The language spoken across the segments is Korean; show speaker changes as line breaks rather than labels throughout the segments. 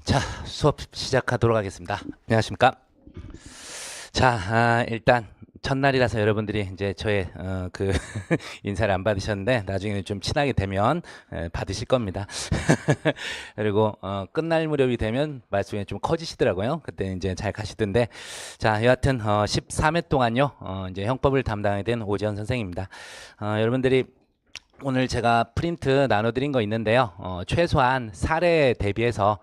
자, 수업 시작하도록 하겠습니다. 안녕하십니까? 자, 일단 첫날이라서 여러분들이 이제 저의 인사를 안 받으셨는데 나중에는 좀 친하게 되면 받으실 겁니다. 그리고 끝날 무렵이 되면 말씀이 좀 커지시더라고요. 그때 이제 잘 가시던데, 자, 여하튼 13회 동안요, 이제 형법을 담당하게 된 오지현 선생입니다. 여러분들이 오늘 제가 프린트 나눠드린 거 있는데요. 최소한 사례에 대비해서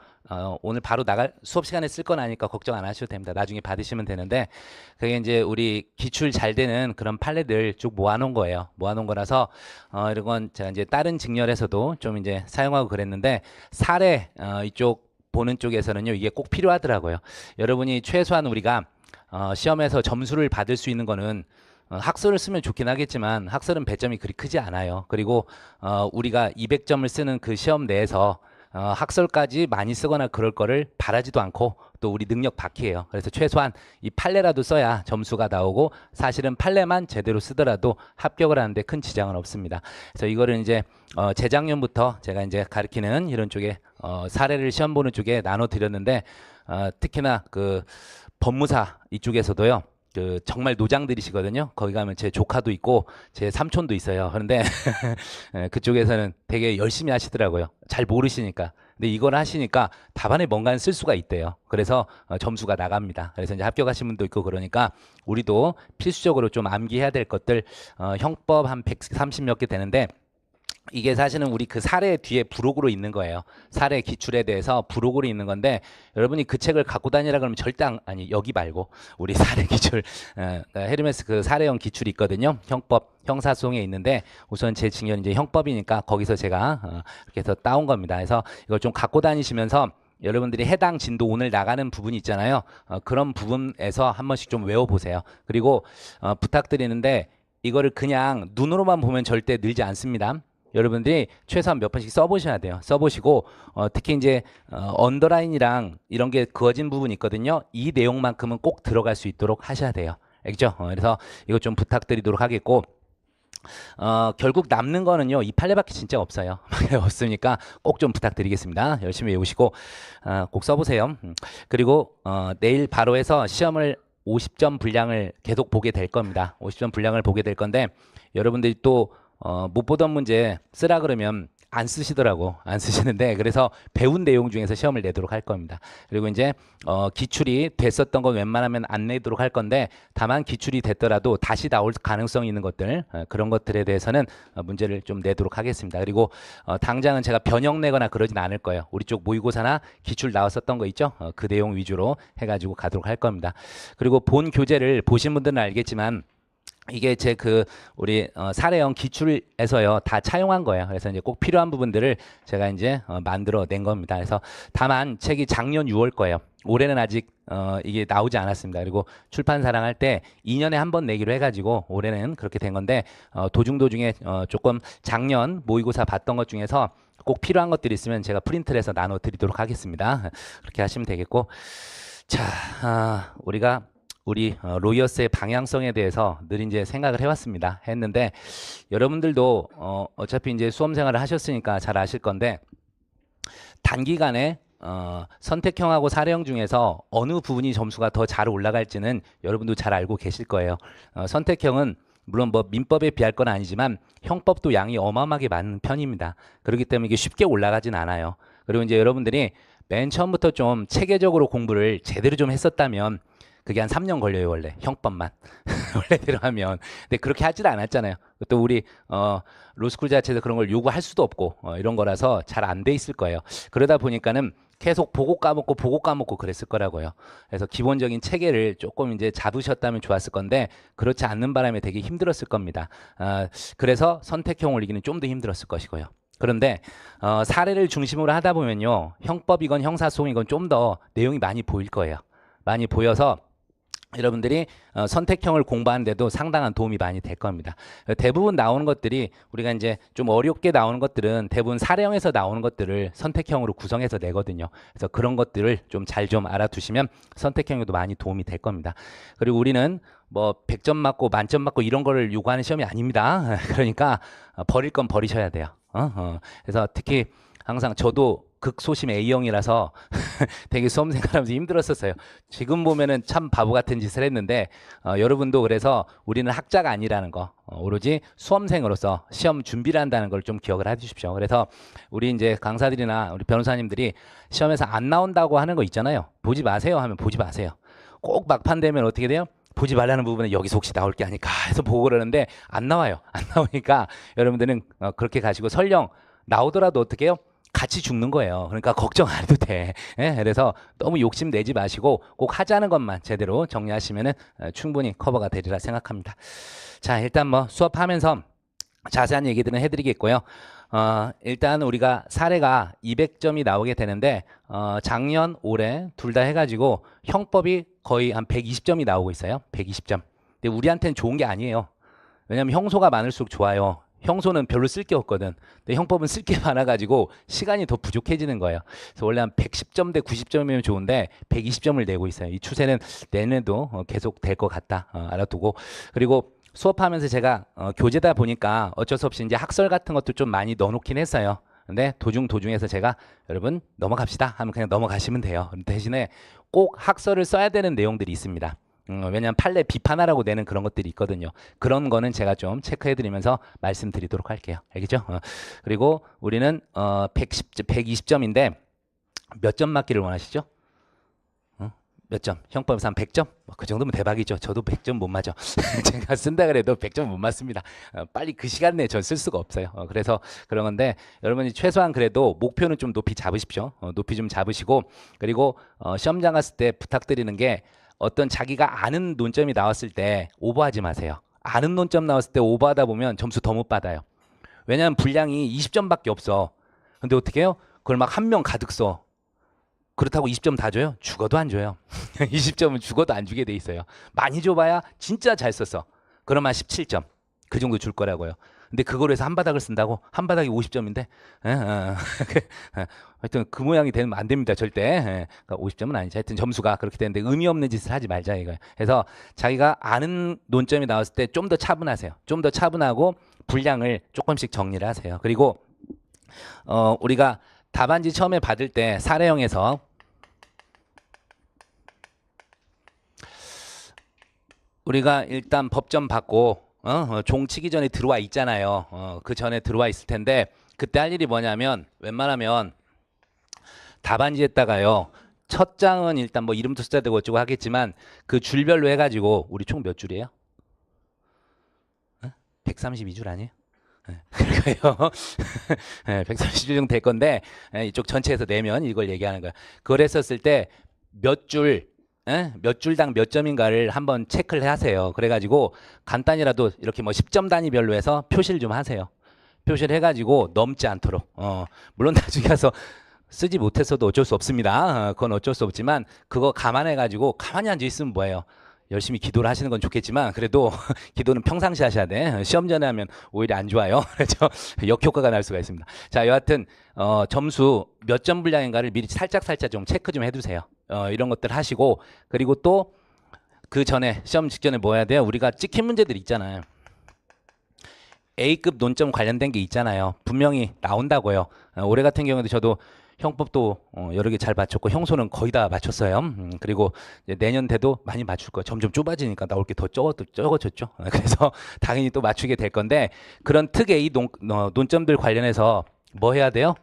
오늘 바로 나갈 수업 시간에 쓸 건 아니까 걱정 안 하셔도 됩니다. 나중에 받으시면 되는데, 그게 이제 우리 기출 잘 되는 그런 판례들 쭉 모아놓은 거예요. 모아놓은 거라서 이런 건 제가 이제 다른 직렬에서도 좀 이제 사용하고 그랬는데, 사례 이쪽 보는 쪽에서는요, 이게 꼭 필요하더라고요. 여러분이 최소한 우리가 시험에서 점수를 받을 수 있는 거는 학설을 쓰면 좋긴 하겠지만 학설은 배점이 그리 크지 않아요. 그리고 우리가 200점을 쓰는 그 시험 내에서 학설까지 많이 쓰거나 그럴 거를 바라지도 않고 또 우리 능력 밖이에요. 그래서 최소한 이 판례라도 써야 점수가 나오고, 사실은 판례만 제대로 쓰더라도 합격을 하는데 큰 지장은 없습니다. 그래서 이거를 이제 재작년부터 제가 이제 가르치는 이런 쪽에 사례를 시험 보는 쪽에 나눠 드렸는데, 특히나 그 법무사 이쪽에서도요. 그 정말 노장들이시거든요. 거기 가면 제 조카도 있고 제 삼촌도 있어요. 그런데 그쪽에서는 되게 열심히 하시더라고요. 잘 모르시니까. 근데 이걸 하시니까 답안에 뭔가는 쓸 수가 있대요. 그래서 점수가 나갑니다. 그래서 이제 합격하신 분도 있고, 그러니까 우리도 필수적으로 좀 암기해야 될 것들, 형법 한 130 몇 개 되는데, 이게 사실은 우리 그 사례 뒤에 부록으로 있는 거예요. 사례 기출에 대해서 부록으로 있는 건데, 여러분이 그 책을 갖고 다니라 그러면 절대 아니, 여기 말고 우리 사례 기출, 헤르메스 그 사례형 기출이 있거든요. 형법 형사소송에 있는데, 우선 제 직렬이 이제 형법이니까 거기서 제가 이렇게 해서 따온 겁니다. 그래서 이걸 좀 갖고 다니시면서 여러분들이 해당 진도 오늘 나가는 부분이 있잖아요. 그런 부분에서 한 번씩 좀 외워보세요. 그리고 부탁드리는데, 이거를 그냥 눈으로만 보면 절대 늘지 않습니다. 여러분들이 최소한 몇 번씩 써보셔야 돼요. 써보시고 특히 이제 언더라인이랑 이런 게 그어진 부분이 있거든요. 이 내용만큼은 꼭 들어갈 수 있도록 하셔야 돼요. 알겠죠? 그래서 이거 좀 부탁드리도록 하겠고, 결국 남는 거는요, 이 판례밖에 진짜 없어요. 없으니까 꼭 좀 부탁드리겠습니다. 열심히 외우시고 꼭 써보세요. 그리고 내일 바로 해서 시험을 50점 분량을 계속 보게 될 겁니다. 50점 분량을 보게 될 건데, 여러분들이 또 못 보던 문제 쓰라 그러면 안 쓰시더라고. 안 쓰시는데, 그래서 배운 내용 중에서 시험을 내도록 할 겁니다. 그리고 이제 기출이 됐었던 건 웬만하면 안 내도록 할 건데, 다만 기출이 됐더라도 다시 나올 가능성이 있는 것들, 그런 것들에 대해서는 문제를 좀 내도록 하겠습니다. 그리고 당장은 제가 변형 내거나 그러진 않을 거예요. 우리 쪽 모의고사나 기출 나왔었던 거 있죠? 그 내용 위주로 해가지고 가도록 할 겁니다. 그리고 본 교재를 보신 분들은 알겠지만, 이게 제 우리 사례형 기출에서요 다 차용한 거예요. 그래서 이제 꼭 필요한 부분들을 제가 이제 만들어 낸 겁니다. 그래서 다만 책이 작년 6월 거예요. 올해는 아직 이게 나오지 않았습니다. 그리고 출판사랑 할 때 2년에 한 번 내기로 해가지고 올해는 그렇게 된 건데, 도중에 조금 작년 모의고사 봤던 것 중에서 꼭 필요한 것들이 있으면 제가 프린트를 해서 나눠 드리도록 하겠습니다. 그렇게 하시면 되겠고, 자, 우리 로이어스의 방향성에 대해서 늘 이제 생각을 해왔습니다. 했는데, 여러분들도 어차피 이제 수험 생활을 하셨으니까 잘 아실 건데, 단기간에 선택형하고 사례형 중에서 어느 부분이 점수가 더 잘 올라갈지는 여러분도 잘 알고 계실 거예요. 선택형은 물론 뭐 민법에 비할 건 아니지만 형법도 양이 어마어마하게 많은 편입니다. 그렇기 때문에 이게 쉽게 올라가진 않아요. 그리고 이제 여러분들이 맨 처음부터 좀 체계적으로 공부를 제대로 좀 했었다면 그게 한 3년 걸려요, 원래. 형법만. 원래대로 하면. 근데 그렇게 하질 않았잖아요. 또 우리 로스쿨 자체에서 그런 걸 요구할 수도 없고 이런 거라서 잘 안 돼 있을 거예요. 그러다 보니까는 계속 보고 까먹고 그랬을 거라고요. 그래서 기본적인 체계를 조금 이제 잡으셨다면 좋았을 건데, 그렇지 않는 바람에 되게 힘들었을 겁니다. 그래서 선택형을 이기는 좀 더 힘들었을 것이고요. 그런데 사례를 중심으로 하다 보면요, 형법이건 형사소송이건 좀 더 내용이 많이 보일 거예요. 많이 보여서 여러분들이 선택형을 공부하는데도 상당한 도움이 많이 될 겁니다. 대부분 나오는 것들이, 우리가 이제 좀 어렵게 나오는 것들은 대부분 사례형에서 나오는 것들을 선택형으로 구성해서 내거든요. 그래서 그런 것들을 좀 잘 좀 알아두시면 선택형에도 많이 도움이 될 겁니다. 그리고 우리는 뭐 100점 맞고 만점 맞고 이런 거를 요구하는 시험이 아닙니다. 그러니까 버릴 건 버리셔야 돼요. 그래서 특히 항상 저도 극소심 A형이라서 되게 수험 생활하면서 힘들었었어요. 지금 보면은 참 바보 같은 짓을 했는데 여러분도 그래서 우리는 학자가 아니라는 거 오로지 수험생으로서 시험 준비를 한다는 걸 좀 기억을 해주십시오. 그래서 우리 이제 강사들이나 우리 변호사님들이 시험에서 안 나온다고 하는 거 있잖아요. 보지 마세요 하면 보지 마세요. 꼭 막판 되면 어떻게 돼요? 보지 말라는 부분에 여기서 혹시 나올 게 아닐까 해서 보고 그러는데 안 나와요. 안 나오니까 여러분들은 그렇게 가시고 설령 나오더라도 어떻게 해요? 같이 죽는 거예요. 그러니까 걱정 안 해도 돼. 예? 그래서 너무 욕심 내지 마시고 꼭 하자는 것만 제대로 정리하시면은 충분히 커버가 되리라 생각합니다. 자, 일단 뭐 수업하면서 자세한 얘기들은 해드리겠고요. 일단 우리가 사례가 200점이 나오게 되는데 작년, 올해 둘 다 해가지고 형법이 거의 한 120점이 나오고 있어요. 120점. 근데 우리한테는 좋은 게 아니에요. 왜냐하면 형소가 많을수록 좋아요. 형소는 별로 쓸 게 없거든. 근데 형법은 쓸 게 많아가지고 시간이 더 부족해지는 거예요. 그래서 원래 한 110점 대 90점이면 좋은데 120점을 내고 있어요. 이 추세는 내년에도 계속 될 것 같다. 알아두고. 그리고 수업하면서 제가 교재다 보니까 어쩔 수 없이 이제 학설 같은 것도 좀 많이 넣어놓긴 했어요. 근데 도중에서 제가 여러분 넘어갑시다 하면 그냥 넘어가시면 돼요. 대신에 꼭 학설을 써야 되는 내용들이 있습니다. 왜냐하면 판례 비판하라고 내는 그런 것들이 있거든요. 그런 거는 제가 좀 체크해드리면서 말씀드리도록 할게요. 알겠죠? 그리고 우리는 120점인데 몇 점 맞기를 원하시죠? 몇 점? 형법에서 한 100점? 그 정도면 대박이죠. 저도 100점 못 맞아. 제가 쓴다 그래도 100점 못 맞습니다. 빨리 그 시간 내에 전 쓸 수가 없어요. 그래서 그런 건데 여러분이 최소한 그래도 목표는 좀 높이 잡으십시오. 높이 좀 잡으시고 그리고 시험장 갔을 때 부탁드리는 게 어떤 자기가 아는 논점이 나왔을 때 오버하지 마세요. 아는 논점 나왔을 때 오버하다 보면 점수 더 못 받아요. 왜냐하면 분량이 20점밖에 없어. 근데 어떻게 해요? 그걸 막 한 명 가득 써. 그렇다고 20점 다 줘요? 죽어도 안 줘요. 20점은 죽어도 안 주게 돼 있어요. 많이 줘봐야 진짜 잘 썼어. 그러면 17점. 그 정도 줄 거라고요. 근데 그걸 해서 한 바닥을 쓴다고? 한 바닥이 50점인데? 하여튼 그 모양이 되면 안 됩니다. 절대. 그러니까 50점은 아니죠. 하여튼 점수가 그렇게 되는데 의미 없는 짓을 하지 말자 이거예요. 그래서 자기가 아는 논점이 나왔을 때 좀 더 차분하세요. 좀 더 차분하고 분량을 조금씩 정리를 하세요. 그리고 우리가 답안지 처음에 받을 때 사례형에서 우리가 일단 법전 받고 종 치기 전에 들어와 있잖아요. 그 전에 들어와 있을 텐데 그때 할 일이 뭐냐면 웬만하면 답안지에다가요. 첫 장은 일단 뭐 이름도 숫자 되고 어쩌고 하겠지만 그 줄별로 해가지고 우리 총 몇 줄이에요? 132줄 아니에요? 그러니까요. 130줄 정도 될 건데 이쪽 전체에서 내면 이걸 얘기하는 거야. 그걸 했었을 때 몇 줄, 몇 줄당 몇 점인가를 한번 체크를 하세요. 그래가지고 간단히라도 이렇게 뭐 10점 단위별로 해서 표시를 좀 하세요. 표시를 해가지고 넘지 않도록. 물론 나중에 가서 쓰지 못했어도 어쩔 수 없습니다. 그건 어쩔 수 없지만 그거 감안해가지고 가만히 앉아 있으면 뭐예요? 열심히 기도를 하시는 건 좋겠지만 그래도 기도는 평상시 하셔야 돼. 시험 전에 하면 오히려 안 좋아요. 그렇죠? 역효과가 날 수가 있습니다. 자, 여하튼 점수 몇 점 분량인가를 미리 살짝 좀 체크 좀 해두세요. 이런 것들 하시고 그리고 또 그 전에 시험 직전에 뭐 해야 돼요? 우리가 찍힌 문제들 있잖아요. A급 논점 관련된 게 있잖아요. 분명히 나온다고요. 올해 같은 경우도 저도 형법도 여러 개 잘 맞췄고 형소는 거의 다 맞췄어요. 그리고 이제 내년 돼도 많이 맞출 거예요. 점점 좁아지니까 나올 게 더 적어졌죠. 그래서 당연히 또 맞추게 될 건데 그런 특 A 논점들 관련해서 뭐 해야 돼요?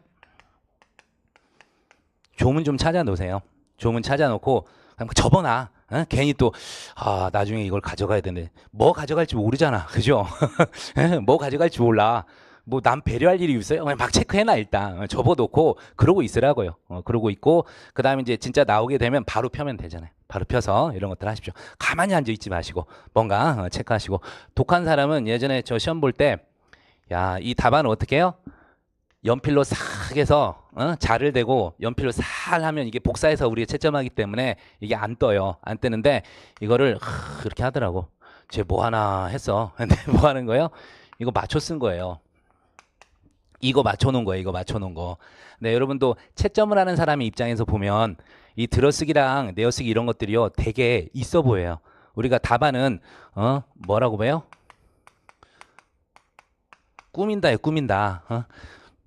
조문 좀 찾아 놓으세요. 조문 찾아 놓고 그냥 접어놔. 괜히 또 나중에 이걸 가져가야 되는데 뭐 가져갈지 모르잖아. 그죠? 뭐 가져갈지 몰라. 뭐 남 배려할 일이 있어요? 그냥 막 체크해놔 일단. 접어놓고 그러고 있으라고요. 그러고 있고 그 다음에 이제 진짜 나오게 되면 바로 펴면 되잖아요. 바로 펴서 이런 것들 하십시오. 가만히 앉아 있지 마시고 뭔가 체크하시고 독한 사람은 예전에 저 시험 볼 때 야, 이 답안을 어떻게 해요? 연필로 싹 해서 자를 대고 연필로 살 하면 이게 복사해서 우리가 채점하기 때문에 이게 안 떠요. 안 뜨는데 이거를 그렇게 하더라고. 쟤 뭐 하나 했어. 근데 뭐 하는 거예요? 이거 맞춰 쓴 거예요. 이거 맞춰놓은 거예요. 이거 맞춰놓은 거. 네, 여러분도 채점을 하는 사람의 입장에서 보면 이 들어쓰기랑 내어쓰기 이런 것들이요 되게 있어 보여요. 우리가 답안은 뭐라고 봐요? 꾸민다예요. 꾸민다.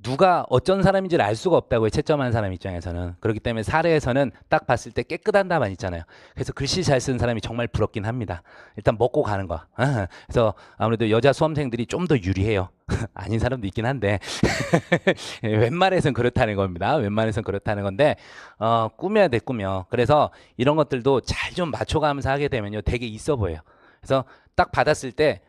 누가 어쩐 사람인지를 알 수가 없다고요. 채점하는 사람 입장에서는. 그렇기 때문에 사례에서는 딱 봤을 때 깨끗한 답안 있잖아요. 그래서 글씨 잘 쓰는 사람이 정말 부럽긴 합니다. 일단 먹고 가는 거. 그래서 아무래도 여자 수험생들이 좀 더 유리해요. 아닌 사람도 있긴 한데 웬만해선 그렇다는 겁니다. 웬만해선 그렇다는 건데 꾸며야 돼, 꾸며. 그래서 이런 것들도 잘 좀 맞춰가면서 하게 되면요 되게 있어 보여요. 그래서 딱 받았을 때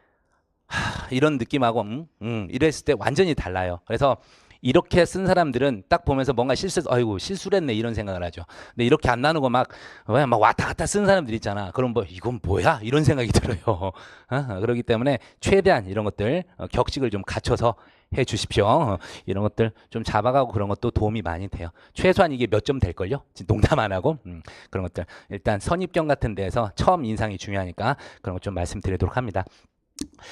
이런 느낌하고 이랬을 때 완전히 달라요. 그래서 이렇게 쓴 사람들은 딱 보면서 뭔가 아이고 실수를 했네 이런 생각을 하죠. 근데 이렇게 안 나누고 막 왔다 갔다 쓴 사람들 있잖아. 그럼 뭐 이건 뭐야? 이런 생각이 들어요. 그렇기 때문에 최대한 이런 것들 격식을 좀 갖춰서 해 주십시오. 이런 것들 좀 잡아가고 그런 것도 도움이 많이 돼요. 최소한 이게 몇 점 될걸요? 농담 안 하고 그런 것들 일단 선입견 같은 데에서 처음 인상이 중요하니까 그런 것 좀 말씀드리도록 합니다.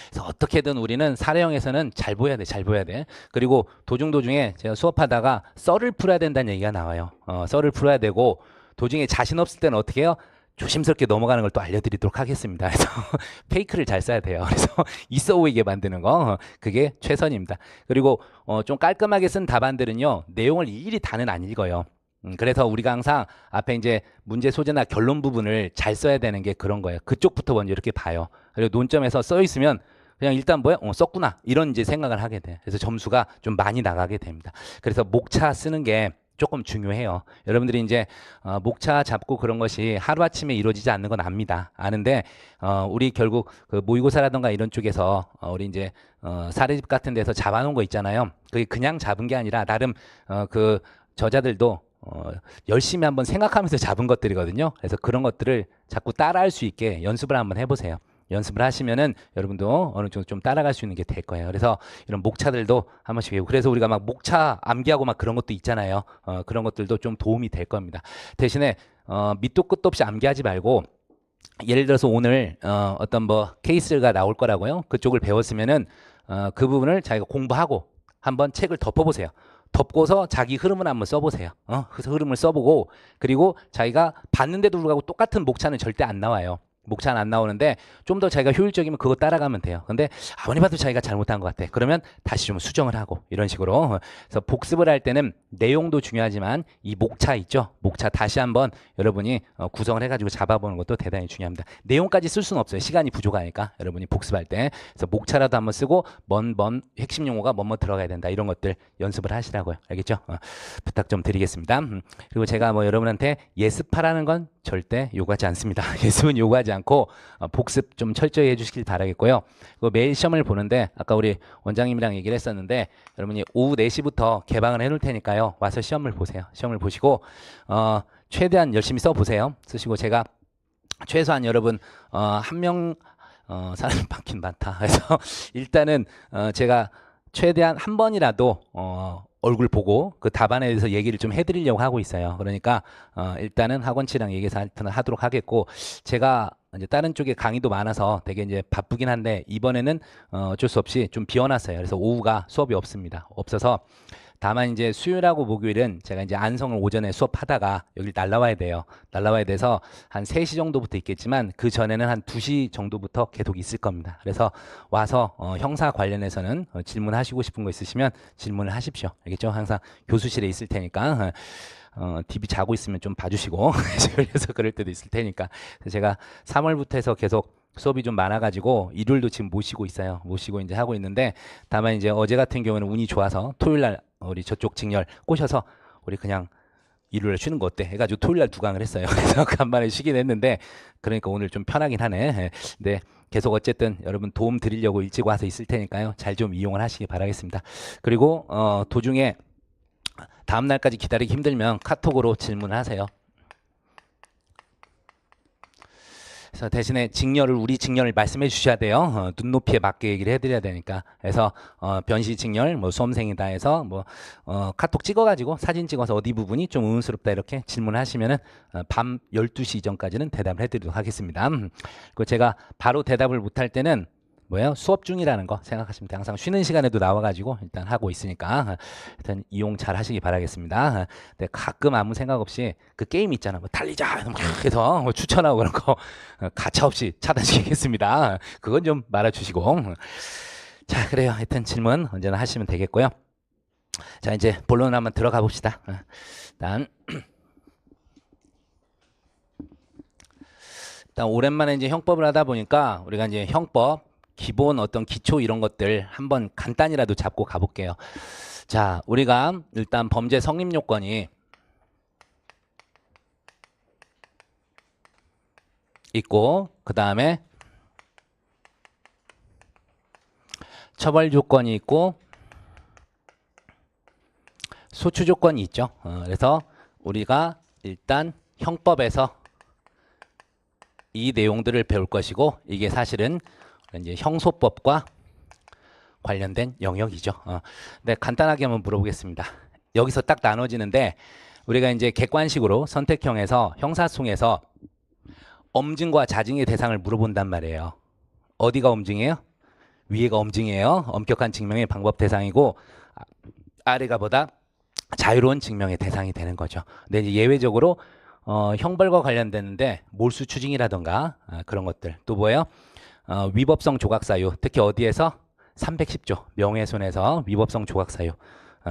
그래서 어떻게든 우리는 사례형에서는 잘 보여야 돼, 잘 보여야 돼. 그리고 도중에 제가 수업하다가 썰을 풀어야 된다는 얘기가 나와요. 썰을 풀어야 되고 도중에 자신 없을 때는 어떻게 해요? 조심스럽게 넘어가는 걸 또 알려드리도록 하겠습니다. 그래서 페이크를 잘 써야 돼요. 그래서 있어 보이게 만드는 거 그게 최선입니다. 그리고 좀 깔끔하게 쓴 답안들은요 내용을 일일이 다는 안 읽어요. 그래서 우리가 항상 앞에 이제 문제 소재나 결론 부분을 잘 써야 되는 게 그런 거예요. 그쪽부터 먼저 이렇게 봐요. 그리고 논점에서 써 있으면 그냥 일단 뭐야? 썼구나. 이런 이제 생각을 하게 돼. 그래서 점수가 좀 많이 나가게 됩니다. 그래서 목차 쓰는 게 조금 중요해요. 여러분들이 이제 목차 잡고 그런 것이 하루아침에 이루어지지 않는 건 압니다. 아는데 우리 결국 그 모의고사라던가 이런 쪽에서 우리 이제 사례집 같은 데서 잡아놓은 거 있잖아요. 그게 그냥 잡은 게 아니라 나름 그 저자들도 열심히 한번 생각하면서 잡은 것들이거든요. 그래서 그런 것들을 자꾸 따라할 수 있게 연습을 한번 해보세요. 연습을 하시면은 여러분도 어느 정도 좀 따라갈 수 있는 게 될 거예요. 그래서 이런 목차들도 한 번씩 외우고 그래서 우리가 막 목차 암기하고 막 그런 것도 있잖아요. 그런 것들도 좀 도움이 될 겁니다. 대신에 밑도 끝도 없이 암기하지 말고 예를 들어서 오늘 어떤 뭐 케이스가 나올 거라고요. 그쪽을 배웠으면은 그 부분을 자기가 공부하고 한번 책을 덮어보세요. 덮고서 자기 흐름을 한번 써보세요. 그래서 흐름을 써보고 그리고 자기가 봤는데도 불구하고 똑같은 목차는 절대 안 나와요. 목차는 안 나오는데 좀 더 자기가 효율적이면 그거 따라가면 돼요. 근데 아무리 봐도 자기가 잘못한 것 같아. 그러면 다시 좀 수정을 하고 이런 식으로. 그래서 복습을 할 때는 내용도 중요하지만 이 목차 있죠. 목차 다시 한번 여러분이 구성을 해가지고 잡아보는 것도 대단히 중요합니다. 내용까지 쓸 수는 없어요. 시간이 부족하니까 여러분이 복습할 때. 그래서 목차라도 한번 쓰고 뭔 핵심 용어가 뭐뭐 들어가야 된다. 이런 것들 연습을 하시라고요. 알겠죠? 부탁 좀 드리겠습니다. 그리고 제가 뭐 여러분한테 예습하라는 건 절대 요구하지 않습니다. 예습은 요구하지 않고 복습 좀 철저히 해주시길 바라겠고요. 매일 시험을 보는데 아까 우리 원장님이랑 얘기를 했었는데 여러분이 오후 4시부터 개방을 해놓을 테니까요. 와서 시험을 보세요. 시험을 보시고 최대한 열심히 써보세요. 쓰시고 제가 최소한 여러분 한 명 사람이 많긴 많다. 그래서 일단은 제가 최대한 한 번이라도 얼굴 보고 그 답안에 대해서 얘기를 좀 해드리려고 하고 있어요. 그러니까 일단은 학원치랑 얘기해서 하도록 하겠고 제가 이제 다른 쪽에 강의도 많아서 되게 이제 바쁘긴 한데 이번에는 어쩔 수 없이 좀 비워놨어요. 그래서 오후가 수업이 없습니다. 없어서 다만 이제 수요일하고 목요일은 제가 이제 안성을 오전에 수업하다가 여기 날라와야 돼요. 날라와야 돼서 한 3시 정도부터 있겠지만 그 전에는 한 2시 정도부터 계속 있을 겁니다. 그래서 와서 형사 관련해서는 질문하시고 싶은 거 있으시면 질문을 하십시오. 알겠죠? 항상 교수실에 있을 테니까 TV 자고 있으면 좀 봐주시고 그래서 그럴 때도 있을 테니까 그래서 제가 3월부터 해서 계속 수업이 좀 많아가지고 일요일도 지금 모시고 있어요. 모시고 이제 하고 있는데 다만 이제 어제 같은 경우는 운이 좋아서 토요일날 우리 저쪽 직렬 꼬셔서 우리 그냥 일요일에 쉬는 거 어때? 해가지고 토요일날 2강을 했어요. 그래서 간만에 쉬긴 했는데 그러니까 오늘 좀 편하긴 하네. 근데 계속 어쨌든 여러분 도움 드리려고 일찍 와서 있을 테니까요. 잘 좀 이용을 하시기 바라겠습니다. 그리고 도중에 다음 날까지 기다리기 힘들면 카톡으로 질문하세요. 그래서 대신에 우리 직렬을 말씀해 주셔야 돼요. 눈높이에 맞게 얘기를 해드려야 되니까. 그래서 변시 직렬, 뭐 수험생이다 해서 뭐 카톡 찍어가지고 사진 찍어서 어디 부분이 좀 의문스럽다 이렇게 질문하시면은 밤 12시 이전까지는 대답을 해드리도록 하겠습니다. 그리고 제가 바로 대답을 못할 때는 뭐예요? 수업 중이라는 거 생각하시면 돼요. 항상 쉬는 시간에도 나와가지고 일단 하고 있으니까 일단 이용 잘 하시기 바라겠습니다. 근데 가끔 아무 생각 없이 그 게임 있잖아. 뭐 달리자 해서 뭐 추천하고 그런 거 가차 없이 차단시키겠습니다. 그건 좀 말아주시고. 자, 그래요. 하여튼 질문 언제나 하시면 되겠고요. 자, 이제 본론 한번 들어가 봅시다. 일단 오랜만에 이제 형법을 하다 보니까 우리가 이제 형법 기본 어떤 기초 이런 것들 한번 간단히라도 잡고 가볼게요. 자, 우리가 일단 범죄 성립 요건이 있고, 그 다음에 처벌 조건이 있고, 소추 조건이 있죠. 그래서 우리가 일단 형법에서 이 내용들을 배울 것이고, 이게 사실은 이제 형소법과 관련된 영역이죠. 네, 간단하게 한번 물어보겠습니다. 여기서 딱 나눠지는데, 우리가 이제 객관식으로 선택형에서 형사소송에서 엄증과 자증의 대상을 물어본단 말이에요. 어디가 엄증이에요? 위에가 엄증이에요. 엄격한 증명의 방법 대상이고, 아래가 보다 자유로운 증명의 대상이 되는 거죠. 근데 이제 예외적으로 형벌과 관련되는데 몰수 추징이라던가 그런 것들, 또 뭐예요? 위법성 조각 사유, 특히 어디에서 310조 명예훼손에서 위법성 조각 사유,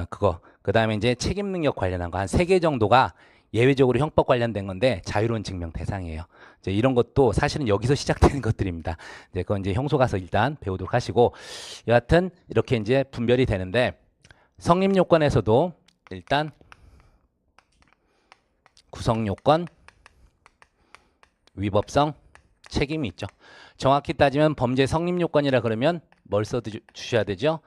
그거, 그 다음에 이제 책임 능력 관련한 거 한 3개 정도가 예외적으로 형법 관련된 건데 자유로운 증명 대상이에요. 이제 이런 것도 사실은 여기서 시작되는 것들입니다. 이제 그건 이제 형소 가서 일단 배우도록 하시고, 여하튼 이렇게 이제 분별이 되는데, 성립 요건에서도 일단 구성 요건, 위법성, 책임이 있죠. 정확히 따지면 범죄 성립 요건이라 그러면 뭘 써 주셔야 되죠?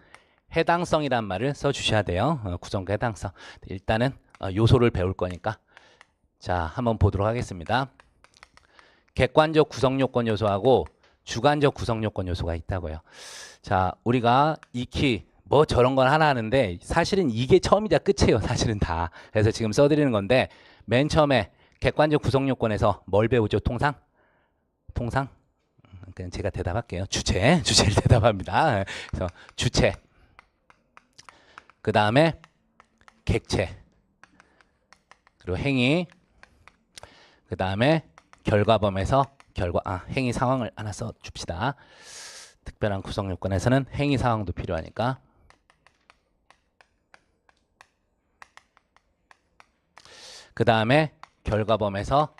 해당성이란 말을 써 주셔야 돼요. 구성과 해당성. 일단은 요소를 배울 거니까. 자, 한번 보도록 하겠습니다. 객관적 구성 요건 요소하고 주관적 구성 요건 요소가 있다고요. 자, 우리가 익히 뭐 저런 건 하나 하는데 사실은 이게 처음이자 끝이에요. 사실은 다. 그래서 지금 써드리는 건데, 맨 처음에 객관적 구성 요건에서 뭘 배우죠? 통상? 그냥 제가 대답할게요. 주체를 대답합니다. 그래서 주체, 그 다음에 객체, 그리고 행위, 그 다음에 결과범에서 행위 상황을 하나 써 줍시다. 특별한 구성 요건에서는 행위 상황도 필요하니까. 그 다음에 결과범에서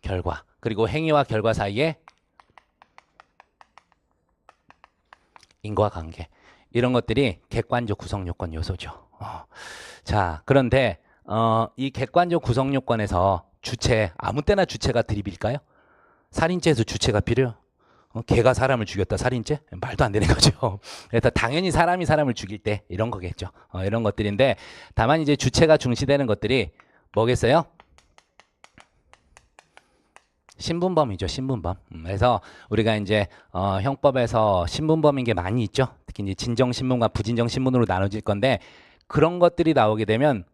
결과, 그리고 행위와 결과 사이에 인과관계, 이런 것들이 객관적 구성 요건 요소죠. 자, 그런데 이 객관적 구성 요건에서 주체, 아무 때나 주체가 드립일까요? 살인죄에서 주체가 필요해요. 개가 사람을 죽였다, 살인죄? 말도 안 되는 거죠. 그래서 당연히 사람이 사람을 죽일 때 이런 거겠죠. 이런 것들인데, 다만 이제 주체가 중시되는 것들이 뭐겠어요? 신분범이죠, 신분범. 그래서 우리가 이제 형법에서 신분범인 게 많이 있죠. 특히 이제 진정 신분과 부진정 신분으로 나눠질 건데, 그런 것들이 나오게 되면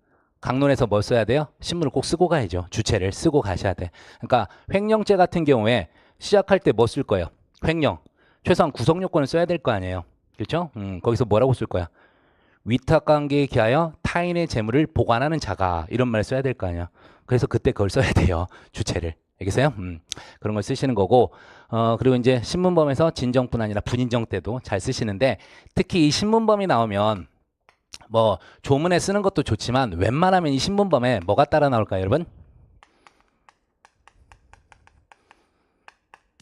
강론에서 뭘 써야 돼요? 신문을 꼭 쓰고 가야죠. 주체를 쓰고 가셔야 돼. 그러니까 횡령죄 같은 경우에 시작할 때 뭐 쓸 거예요? 횡령. 최소한 구성 요건을 써야 될 거 아니에요. 그렇죠? 거기서 뭐라고 쓸 거야? 위탁관계에 기하여 타인의 재물을 보관하는 자가, 이런 말 써야 될 거 아니야. 그래서 그때 그걸 써야 돼요. 주체를. 알겠어요? 그런 걸 쓰시는 거고, 그리고 이제 신문범에서 진정뿐 아니라 부진정 때도 잘 쓰시는데, 특히 이 신문범이 나오면 뭐 조문에 쓰는 것도 좋지만 웬만하면 이 신문범에 뭐가 따라 나올까요, 여러분?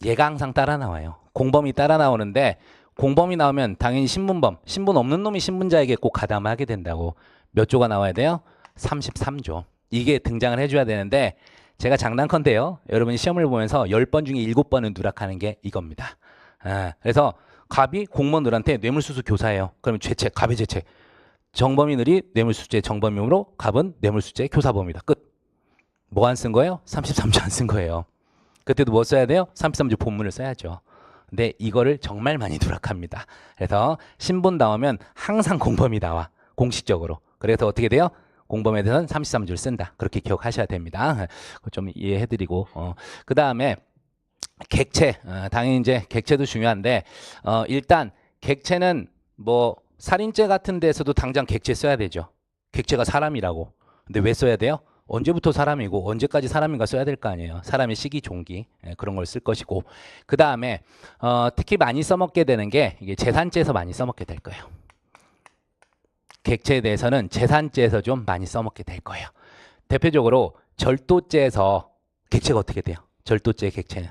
얘가 항상 따라 나와요. 공범이 따라 나오는데, 공범이 나오면 당연히 신분범, 신분 없는 놈이 신분자에게 꼭 가담하게 된다고. 몇 조가 나와야 돼요? 33조. 이게 등장을 해줘야 되는데, 제가 장난컨대요. 여러분이 시험을 보면서 10번 중에 7번은 누락하는 게 이겁니다. 그래서 갑이 공무원들한테 뇌물수수 교사예요. 그러면 죄책, 갑의 죄책. 정범인들이 뇌물수수죄 정범이므로 갑은 뇌물수수죄 교사범이다. 끝. 뭐 안 쓴 거예요? 33조 안 쓴 거예요. 그때도 뭐 써야 돼요? 33조 본문을 써야죠. 근데 이거를 정말 많이 누락합니다. 그래서 신분 나오면 항상 공범이 나와. 공식적으로. 그래서 어떻게 돼요? 공범에 대해서는 33조를 쓴다. 그렇게 기억하셔야 됩니다. 좀 이해해드리고. 그 다음에 객체. 당연히 이제 객체도 중요한데, 일단 객체는 뭐 살인죄 같은 데서도 당장 객체 써야 되죠. 객체가 사람이라고. 근데 왜 써야 돼요? 언제부터 사람이고 언제까지 사람인가 써야 될 거 아니에요. 사람의 시기, 종기, 그런 걸 쓸 것이고. 그 다음에 특히 많이 써먹게 되는 게 이게 재산죄에서 많이 써먹게 될 거예요. 객체에 대해서는 제산제에서 좀 많이 써먹게 될 거예요. 대표적으로 절도제에서 객체가 어떻게 돼요? 절도제의 객체는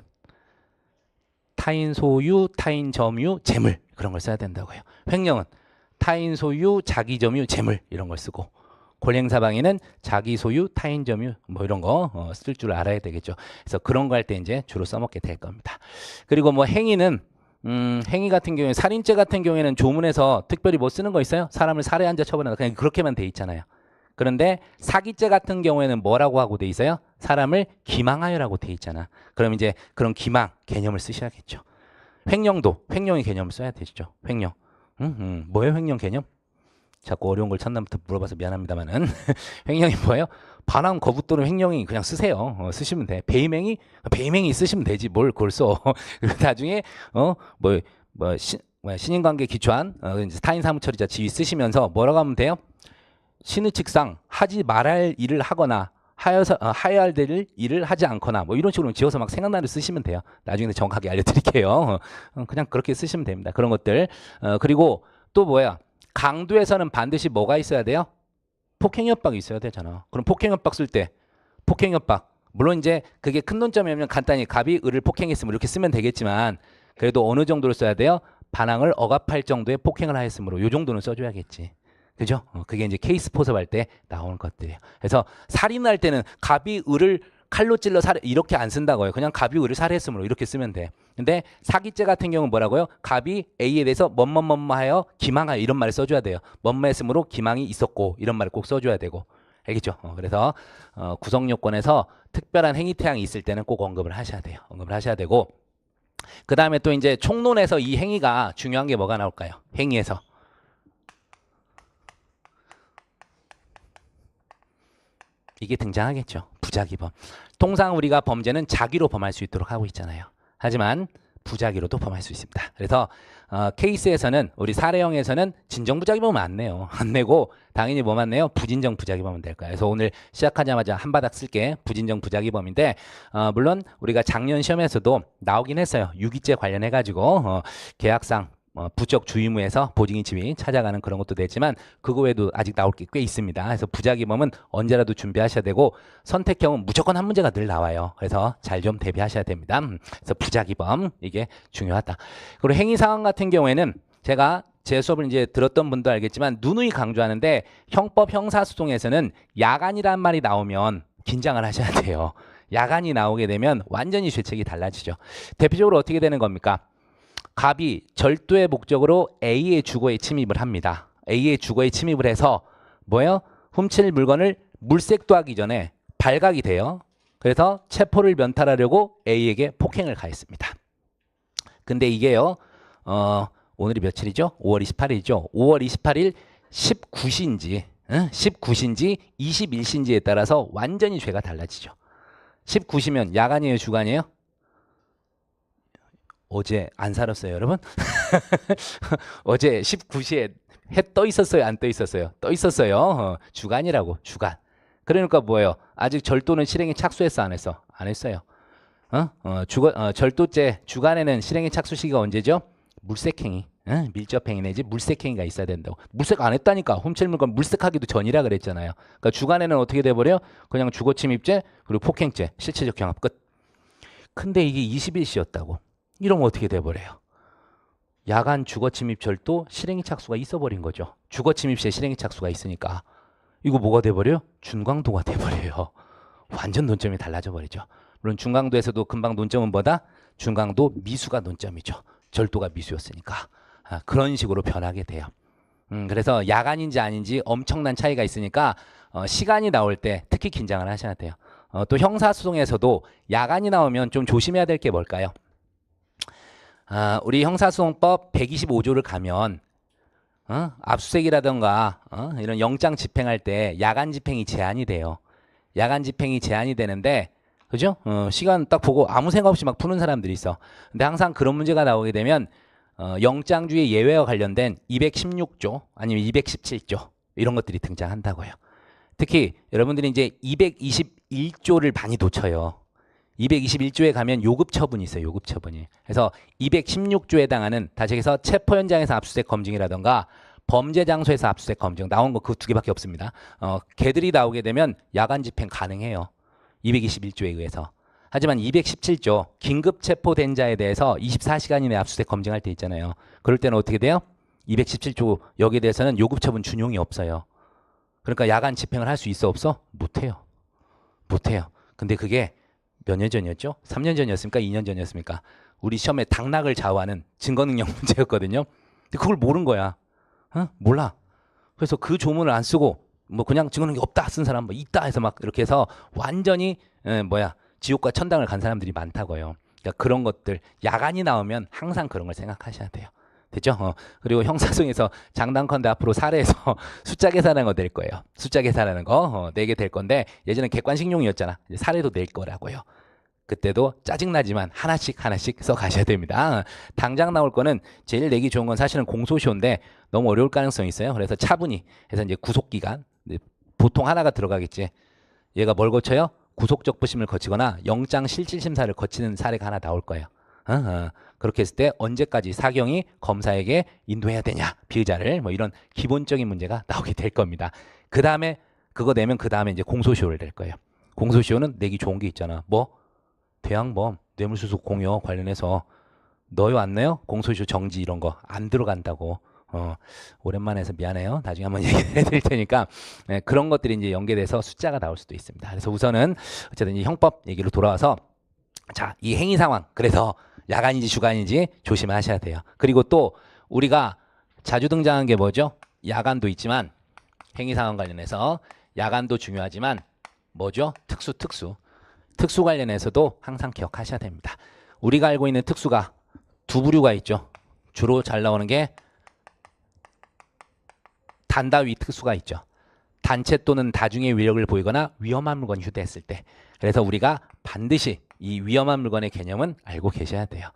타인 소유, 타인 점유, 재물 그런 걸 써야 된다고요. 횡령은 타인 소유, 자기 점유, 재물 이런 걸 쓰고 권행사방에는 자기 소유, 타인 점유 뭐 이런 거 쓸 줄 알아야 되겠죠. 그래서 그런 거 할 때 이제 주로 써먹게 될 겁니다. 그리고 뭐 행위는 행위 같은 경우에 살인죄 같은 경우에는 조문에서 특별히 뭐 쓰는 거 있어요? 사람을 살해 한자 처벌한다. 그냥 그렇게만 돼 있잖아요. 그런데 사기죄 같은 경우에는 뭐라고 하고 돼 있어요? 사람을 기망하여라고 돼 있잖아. 그럼 이제 그런 기망 개념을 쓰셔야겠죠. 횡령도 횡령의 개념을 써야 되죠. 횡령. 뭐예요 횡령 개념? 자꾸 어려운 걸 첫날부터 물어봐서 미안합니다만은 횡령이 뭐예요? 반항 거부 또는 횡령이 그냥 쓰세요. 쓰시면 돼. 배임행위 쓰시면 되지 뭘 그걸 써. 나중에 신인관계 기초한 이제 타인 사무처리자 지위 쓰시면서 뭐라고 하면 돼요? 신의 측상 하지 말할 일을 하거나 하여야 할 일을 하지 않거나 뭐 이런 식으로 지어서 막 생각나는 쓰시면 돼요. 나중에 정확하게 알려드릴게요. 그냥 그렇게 쓰시면 됩니다. 그런 것들. 그리고 또 뭐야? 강도에서는 반드시 뭐가 있어야 돼요? 폭행협박이 있어야 되잖아. 그럼 폭행협박 쓸 때 폭행협박 물론 이제 그게 큰 논점이면 간단히 갑이 을을 폭행했으면 이렇게 쓰면 되겠지만 그래도 어느 정도로 써야 돼요? 반항을 억압할 정도의 폭행을 하였으므로 이 정도는 써줘야겠지. 그죠? 그게 이제 케이스 포섭할 때 나오는 것들이에요. 그래서 살인할 때는 갑이 을을 칼로 찔러 살해 이렇게 안 쓴다고요. 그냥 갑이 을을 살해했으므로 이렇게 쓰면 돼. 근데 사기죄 같은 경우는 뭐라고요? 갑이 A에 대해서 뭐뭐뭐하여 기망하여 이런 말을 써줘야 돼요. 뭐뭐했으므로 기망이 있었고 이런 말을 꼭 써줘야 되고 알겠죠? 그래서 구성 요건에서 특별한 행위 태양이 있을 때는 꼭 언급을 하셔야 돼요. 언급을 하셔야 되고 그 다음에 또 이제 총론에서 이 행위가 중요한 게 뭐가 나올까요? 행위에서 이게 등장하겠죠. 부작위범. 통상 우리가 범죄는 자기로 범할 수 있도록 하고 있잖아요. 하지만 부작위로도 범할 수 있습니다. 그래서 케이스에서는 우리 사례형에서는 진정부작위범은 안 내요. 안 내고 당연히 뭐만 내요? 부진정 부작위범은 될 거예요. 그래서 오늘 시작하자마자 한 바닥 쓸게. 부진정 부작위범인데 물론 우리가 작년 시험에서도 나오긴 했어요. 유기죄 관련해 가지고 계약상 부적 주의무에서 보증인 지위 찾아가는 그런 것도 되지만 그거 외에도 아직 나올 게 꽤 있습니다. 그래서 부작위범은 언제라도 준비하셔야 되고 선택형은 무조건 한 문제가 늘 나와요. 그래서 잘 좀 대비하셔야 됩니다. 그래서 부작위범 이게 중요하다. 그리고 행위 상황 같은 경우에는 제가 제 수업을 이제 들었던 분도 알겠지만 누누이 강조하는데 형법 형사소송에서는 야간이란 말이 나오면 긴장을 하셔야 돼요. 야간이 나오게 되면 완전히 죄책이 달라지죠. 대표적으로 어떻게 되는 겁니까? 갑이 절도의 목적으로 A의 주거에 침입을 합니다. A의 주거에 침입을 해서 뭐예요? 훔칠 물건을 물색도 하기 전에 발각이 돼요. 그래서 체포를 면탈하려고 A에게 폭행을 가했습니다. 근데 이게요. 오늘이 며칠이죠? 5월 28일이죠. 5월 28일 19시인지 19시인지 21시인지에 따라서 완전히 죄가 달라지죠. 19시면 야간이에요, 주간이에요? 어제 안 살았어요, 여러분? 어제 19시에 해 떠 있었어요, 안 떠 있었어요? 떠 있었어요. 주간이라고, 주간. 그러니까 뭐예요? 아직 절도는 실행에 착수했어, 안 했어? 안 했어요. 절도죄 주간에는 실행에 착수 시기가 언제죠? 물색행위, 밀접행위 내지 물색행위가 있어야 된다고. 물색 안 했다니까. 훔칠 물건 물색하기도 전이라 그랬잖아요. 그러니까 주간에는 어떻게 돼버려? 그냥 주거침입죄 그리고 폭행죄, 실체적 경합 끝. 근데 이게 21시였다고. 이러면 어떻게 돼버려요? 야간 주거침입 절도 실행위 착수가 있어버린 거죠. 주거침입 시에 실행위 착수가 있으니까 이거 뭐가 돼버려요? 준강도가 돼버려요. 완전 논점이 달라져 버리죠. 물론 준강도에서도 금방 논점은 뭐다? 준강도 미수가 논점이죠. 절도가 미수였으니까. 그런 식으로 변하게 돼요. 그래서 야간인지 아닌지 엄청난 차이가 있으니까 시간이 나올 때 특히 긴장을 하셔야 돼요. 또 형사소송에서도 야간이 나오면 좀 조심해야 될 게 뭘까요? 우리 형사소송법 125조를 가면 압수수색이라던가 이런 영장 집행할 때 야간 집행이 제한이 돼요. 야간 집행이 제한이 되는데 그죠? 시간 딱 보고 아무 생각 없이 막 푸는 사람들이 있어. 근데 항상 그런 문제가 나오게 되면 영장주의 예외와 관련된 216조 아니면 217조 이런 것들이 등장한다고요. 특히 여러분들이 이제 221조를 많이 놓쳐요. 221조에 가면 요급 처분이 있어요. 요급 처분이. 그래서 216조에 해당하는 다시 해서 체포 현장에서 압수수색 검증이라던가 범죄 장소에서 압수수색 검증 나온 거 그 두 개밖에 없습니다. 걔들이 나오게 되면 야간 집행 가능해요. 221조에 의해서. 하지만 217조 긴급 체포된 자에 대해서 24시간 이내 압수수색 검증할 때 있잖아요. 그럴 때는 어떻게 돼요? 217조 여기에 대해서는 요급 처분 준용이 없어요. 그러니까 야간 집행을 할 수 있어 없어? 못해요. 못해요. 근데 그게 몇 년 전이었죠? 3년 전이었습니까? 2년 전이었습니까? 우리 시험에 당락을 좌우하는 증거능력 문제였거든요. 근데 그걸 모른 거야. 몰라. 그래서 그 조문을 안 쓰고 뭐 그냥 증거능력 없다 쓴 사람 뭐 있다 해서 막 이렇게 해서 완전히 지옥과 천당을 간 사람들이 많다고요. 그러니까 그런 것들 야간이 나오면 항상 그런 걸 생각하셔야 돼요. 됐죠? 그리고 형사소송에서 장단컨대 앞으로 사례에서 숫자 계산하는 거 낼 거예요. 숫자 계산하는 거 내게 될 건데 예전에 객관식용이었잖아. 이제 사례도 낼 거라고요. 그때도 짜증나지만 하나씩 써 가셔야 됩니다. 당장 나올 거는 제일 내기 좋은 건 사실은 공소시효인데 너무 어려울 가능성이 있어요. 그래서 차분히 해서 이제 구속기간 보통 하나가 들어가겠지. 얘가 뭘 거쳐요? 구속적 부심을 거치거나 영장 실질심사를 거치는 사례가 하나 나올 거예요. 그렇게 했을 때 언제까지 사경이 검사에게 인도해야 되냐 피의자를 뭐 이런 기본적인 문제가 나오게 될 겁니다. 그 다음에 그거 내면 그 다음에 이제 공소시효를 낼 거예요. 공소시효는 내기 좋은 게 있잖아. 뭐 대항범 뇌물수수 공여 관련해서 너요 안 내요? 공소시효 정지 이런 거 안 들어간다고. 오랜만에 해서 미안해요. 나중에 한번 얘기해 드릴 테니까 그런 것들이 이제 연계돼서 숫자가 나올 수도 있습니다. 그래서 우선은 어쨌든 이 형법 얘기로 돌아와서 자, 이 행위 상황 그래서 야간인지 주간인지 조심하셔야 돼요. 그리고 또 우리가 자주 등장한 게 뭐죠? 야간도 있지만 행위 상황 관련해서 야간도 중요하지만 뭐죠? 특수 관련해서도 항상 기억하셔야 됩니다. 우리가 알고 있는 특수가 두 부류가 있죠. 주로 잘 나오는 게 단다위 특수가 있죠. 단체 또는 다중의 위력을 보이거나 위험한 물건이 휴대했을 때. 그래서 우리가 반드시 이 위험한 물건의 개념은 알고 계셔야 돼요.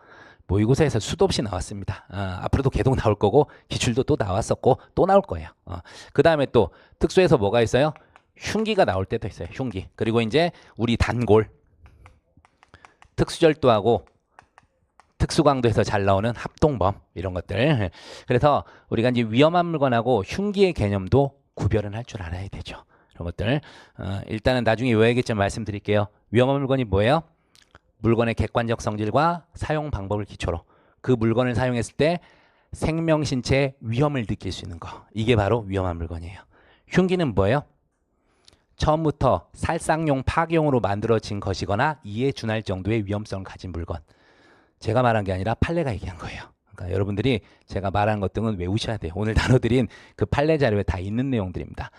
모의고사에서 수도 없이 나왔습니다. 앞으로도 계속 나올 거고 기출도 또 나왔었고 또 나올 거예요. 그 다음에 또 특수에서 뭐가 있어요? 흉기가 나올 때도 있어요. 흉기. 그리고 이제 우리 단골 특수절도하고 특수강도에서 잘 나오는 합동범 이런 것들. 그래서 우리가 이제 위험한 물건하고 흉기의 개념도 구별은 할 줄 알아야 되죠. 이런 것들. 일단은 나중에 외워야겠지만 말씀드릴게요. 위험한 물건이 뭐예요? 물건의 객관적 성질과 사용 방법을 기초로 그 물건을 사용했을 때 생명 신체에 위험을 느낄 수 있는 거. 이게 바로 위험한 물건이에요. 흉기는 뭐예요? 처음부터 살상용 파괴용으로 만들어진 것이거나 이에 준할 정도의 위험성을 가진 물건. 제가 말한 게 아니라 판례가 얘기한 거예요. 그러니까 여러분들이 제가 말한 것 등은 외우셔야 돼요. 오늘 다뤄드린 그 판례 자료에 다 있는 내용들입니다.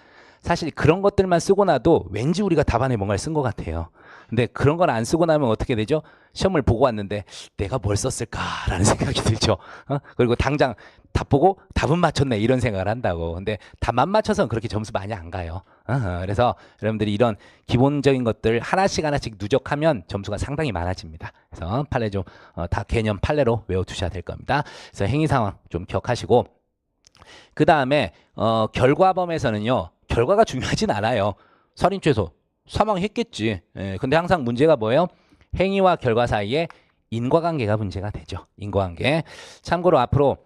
사실 그런 것들만 쓰고 나도 왠지 우리가 답안에 뭔가를 쓴 것 같아요. 근데 그런 걸 안 쓰고 나면 어떻게 되죠? 시험을 보고 왔는데 내가 뭘 썼을까라는 생각이 들죠. 그리고 당장 답 보고 답은 맞췄네 이런 생각을 한다고. 근데 답만 맞춰서는 그렇게 점수 많이 안 가요. 그래서 여러분들이 이런 기본적인 것들 하나씩 누적하면 점수가 상당히 많아집니다. 그래서 판례 좀 다 개념 판례로 외워두셔야 될 겁니다. 그래서 행위 상황 좀 기억하시고 그 다음에 결과범에서는요. 결과가 중요하진 않아요. 살인죄에서 사망했겠지. 근데 항상 문제가 뭐예요? 행위와 결과 사이에 인과관계가 문제가 되죠. 인과관계. 참고로 앞으로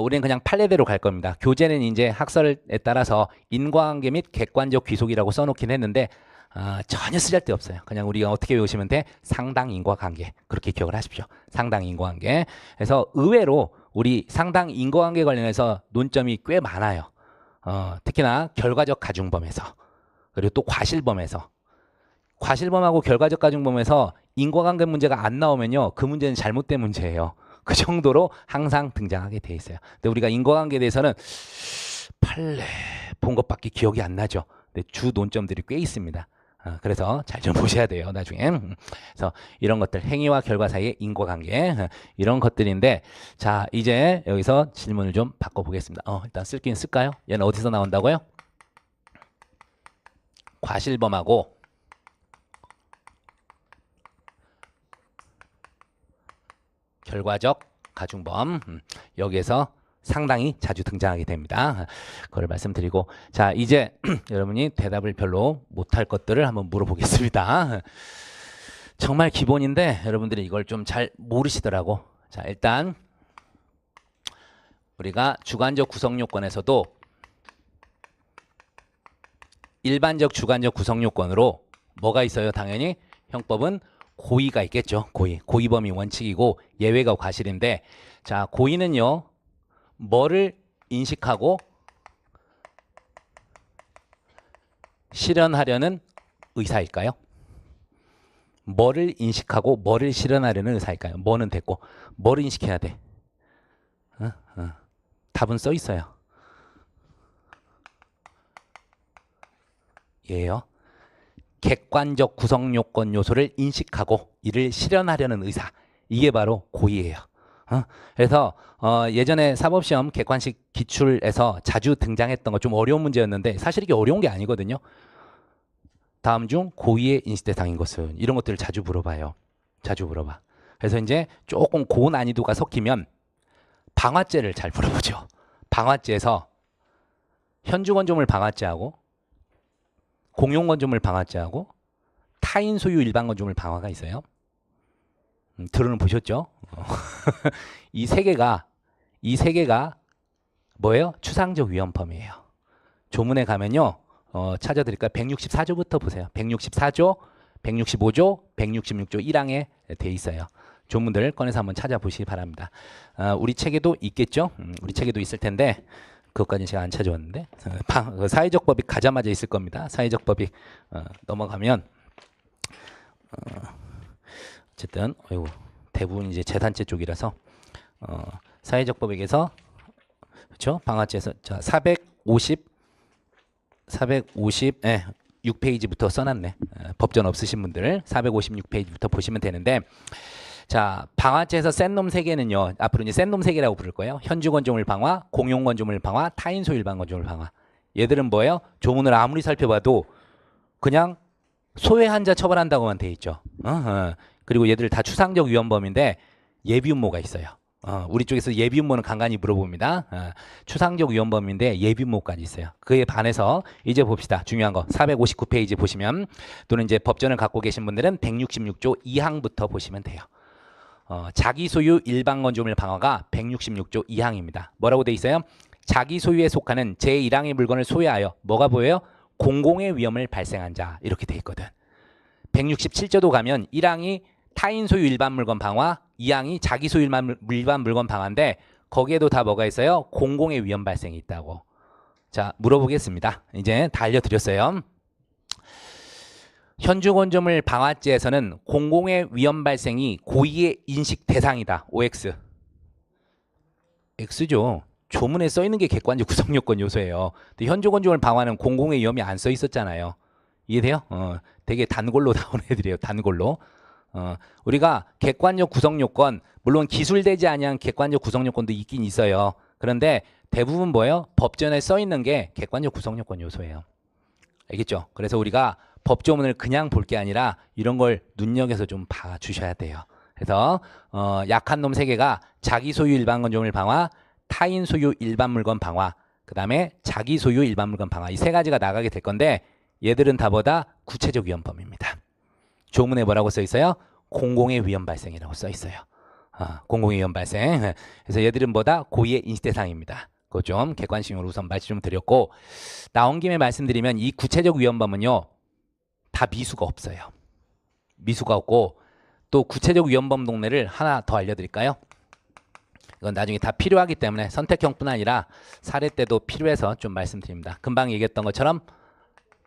우리는 그냥 판례대로 갈 겁니다. 교재는 이제 학설에 따라서 인과관계 및 객관적 귀속이라고 써놓긴 했는데 전혀 쓰잘데없어요. 그냥 우리가 어떻게 외우시면 돼? 상당 인과관계. 그렇게 기억을 하십시오. 상당 인과관계. 그래서 의외로 우리 상당 인과관계 관련해서 논점이 꽤 많아요. 특히나 결과적 가중범에서 그리고 또 과실범에서 과실범하고 결과적 가중범에서 인과관계 문제가 안 나오면요. 그 문제는 잘못된 문제예요. 그 정도로 항상 등장하게 돼 있어요. 근데 우리가 인과관계에 대해서는 판례 본 것밖에 기억이 안 나죠. 근데 주 논점들이 꽤 있습니다. 그래서 잘 좀 보셔야 돼요. 나중에. 그래서 이런 것들 행위와 결과 사이의 인과관계 이런 것들인데 자 이제 여기서 질문을 좀 바꿔보겠습니다. 일단 쓸긴 쓸까요? 얘는 어디서 나온다고요? 과실범하고 결과적 가중범 여기에서 상당히 자주 등장하게 됩니다. 그걸 말씀드리고 자 이제 여러분이 대답을 별로 못할 것들을 한번 물어보겠습니다. 정말 기본인데 여러분들이 이걸 좀 잘 모르시더라고. 자 일단 우리가 주관적 구성 요건에서도 일반적 주관적 구성 요건으로 뭐가 있어요? 당연히 형법은 고의가 있겠죠. 고의 범위 원칙이고 예외가 과실인데, 자, 고의는요 뭐를 인식하고 실현하려는 의사일까요? 뭐를 인식하고 뭐를 실현하려는 의사일까요? 뭐는 됐고 뭐를 인식해야 돼? 답은 써 있어요. 예요. 객관적 구성 요건 요소를 인식하고 이를 실현하려는 의사. 이게 바로 고의예요. 그래서 예전에 사법시험 객관식 기출에서 자주 등장했던 거 좀 어려운 문제였는데 사실 이게 어려운 게 아니거든요. 다음 중 고의의 인식 대상인 것은, 이런 것들을 자주 물어봐요. 자주 물어봐. 그래서 이제 조금 고난이도가 섞이면 방화죄를 잘 물어보죠. 방화죄에서 현주건조물 방화죄하고 공용건조물 방화죄하고 타인 소유 일반 건조물 방화가 있어요. 들어는 보셨죠? 이 세 개가 뭐예요? 추상적 위헌범이에요. 조문에 가면요. 찾아드릴까요? 164조부터 보세요. 164조, 165조, 166조 1항에 돼 있어요. 조문들 꺼내서 한번 찾아보시기 바랍니다. 우리 책에도 있겠죠? 우리 책에도 있을 텐데 그것까지는 제가 안 찾아왔는데 사회적 법익 가자마자 있을 겁니다. 사회적 법익 넘어가면 어쨌든 대부분 이제 재산죄 쪽이라서 사회적 법익에서 그렇죠? 방화죄에서 자 456페이지부터 써놨네. 법전 없으신 분들 456페이지부터 보시면 되는데, 자 방화죄에서 센 놈 세 개는요 앞으로 이제 센 놈 세 개라고 부를 거예요. 현주건조물 방화, 공용건조물 방화, 타인 소유 일반 건조물 방화. 얘들은 뭐예요? 조문을 아무리 살펴봐도 그냥 소외한 자 처벌한다고만 돼 있죠. 그리고 얘들 다 추상적 위헌범인데 예비음모가 있어요. 우리 쪽에서 예비음모는 간간히 물어봅니다. 추상적 위헌범인데 예비음모까지 있어요. 그에 반해서 이제 봅시다. 중요한 거 459페이지 보시면, 또는 이제 법전을 갖고 계신 분들은 166조 2항부터 보시면 돼요. 자기 소유 일반 건조물 방화가 166조 2항입니다. 뭐라고 돼 있어요? 자기 소유에 속하는 제1항의 물건을 소유하여 뭐가 보여요? 공공의 위험을 발생한 자, 이렇게 돼 있거든. 167조도 가면 1항이 타인 소유 일반 물건 방화, 2항이 자기 소유 일반 물건 방화인데 거기에도 다 뭐가 있어요? 공공의 위험 발생이 있다고. 자, 물어보겠습니다. 이제 다 알려드렸어요. 현주건조물 방화죄에서는 공공의 위험 발생이 고의의 인식 대상이다. OX. X죠. 조문에 써 있는 게 객관적 구성 요건 요소예요. 근데 현주건조물 방화는 공공의 위험이 안 써 있었잖아요. 이해돼요? 되게 단골로 나온 애들이에요. 단골로. 우리가 객관적 구성 요건, 물론 기술되지 아니한 객관적 구성 요건도 있긴 있어요. 그런데 대부분 뭐예요? 법전에 써 있는 게 객관적 구성 요건 요소예요. 알겠죠? 그래서 우리가 법조문을 그냥 볼 게 아니라 이런 걸 눈여겨서 좀 봐 주셔야 돼요. 그래서 약한 놈 세 개가 자기 소유 일반 건조물 방화, 타인 소유 일반 물건 방화, 그 다음에 자기 소유 일반 물건 방화, 이 세 가지가 나가게 될 건데 얘들은 다보다 구체적 위헌범입니다. 조문에 뭐라고 써 있어요? 공공의 위험 발생이라고 써 있어요. 공공의 위험 발생. 그래서 얘들은 뭐다? 고의의 인식 대상입니다. 그거 좀 객관식으로 우선 말씀 좀 드렸고, 나온 김에 말씀드리면 이 구체적 위헌범은요 다 미수가 없어요. 미수가 없고, 또 구체적 위헌범 동네를 하나 더 알려드릴까요? 이건 나중에 다 필요하기 때문에 선택형뿐 아니라 사례 때도 필요해서 좀 말씀드립니다. 금방 얘기했던 것처럼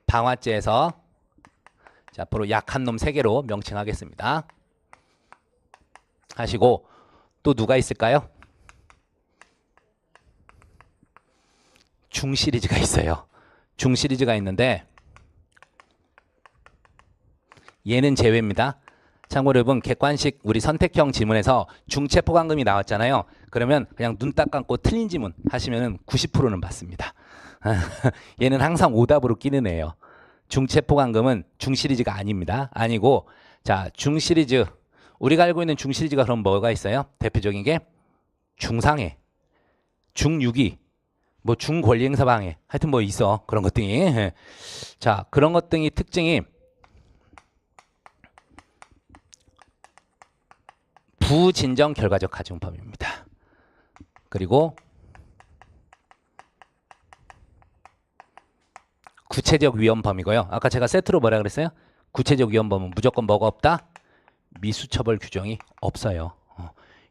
방화죄에서 자, 앞으로 약한 놈 3개로 명칭하겠습니다. 하시고, 또 누가 있을까요? 중시리즈가 있어요. 중시리즈가 있는데 얘는 제외입니다. 참고로 여러분, 객관식 우리 선택형 지문에서 중체포관금이 나왔잖아요. 그러면 그냥 눈 딱 감고 틀린 지문 하시면 90%는 맞습니다. 얘는 항상 오답으로 끼는 애예요. 중체포관금은 중시리즈가 아닙니다. 아니고, 자, 중시리즈, 우리가 알고 있는 중시리즈가 그럼 뭐가 있어요? 대표적인 게 중상해, 중유기, 뭐 중권리행사 방해, 하여튼 뭐 있어. 그런 것들이. 자, 그런 것들이 특징이 부진정 결과적 가중법입니다. 그리고 구체적 위험 범위고요. 아까 제가 세트로 뭐라 그랬어요? 구체적 위험 범위는 무조건 뭐가 없다? 미수처벌 규정이 없어요.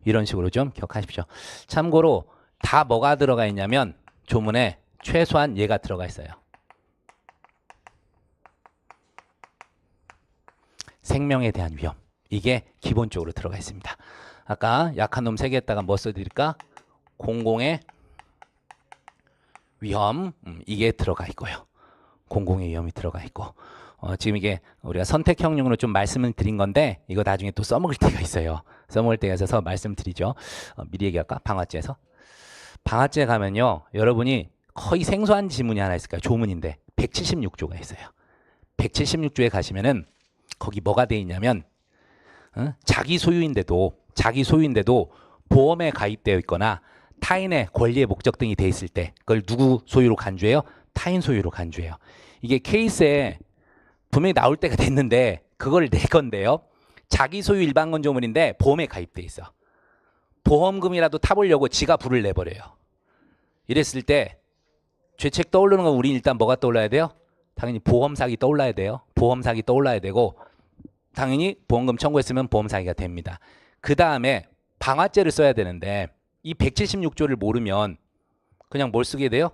이런 식으로 좀 기억하십시오. 참고로 다 뭐가 들어가 있냐면 조문에 최소한 얘가 들어가 있어요. 생명에 대한 위험. 이게 기본적으로 들어가 있습니다. 아까 약한 놈 3개에다가 뭐 써드릴까? 공공의 위험. 이게 들어가 있고요. 공공의 위험이 들어가 있고. 지금 이게 우리가 선택형용으로 좀 말씀을 드린 건데 이거 나중에 또 써먹을 때가 있어요. 써먹을 때가 있어서 말씀드리죠. 미리 얘기할까? 방아죄에서. 방아죄 가면요. 여러분이 거의 생소한 지문이 하나 있을까요? 조문인데 176조가 있어요. 176조에 가시면은 거기 뭐가 돼 있냐면 자기 소유인데도 보험에 가입되어 있거나 타인의 권리의 목적 등이 돼 있을 때 그걸 누구 소유로 간주해요? 타인 소유로 간주해요. 이게 케이스에 분명히 나올 때가 됐는데 그걸 낼 건데요. 자기 소유 일반권 조문인데 보험에 가입돼 있어. 보험금이라도 타보려고 지가 불을 내버려요. 이랬을 때 죄책 떠오르는 건 우리 일단 뭐가 떠올라야 돼요? 당연히 보험 사기 떠올라야 돼요. 보험 사기 떠올라야 되고 당연히 보험금 청구했으면 보험 사기가 됩니다. 그 다음에 방아죄를 써야 되는데 이 176조를 모르면 그냥 뭘 쓰게 돼요?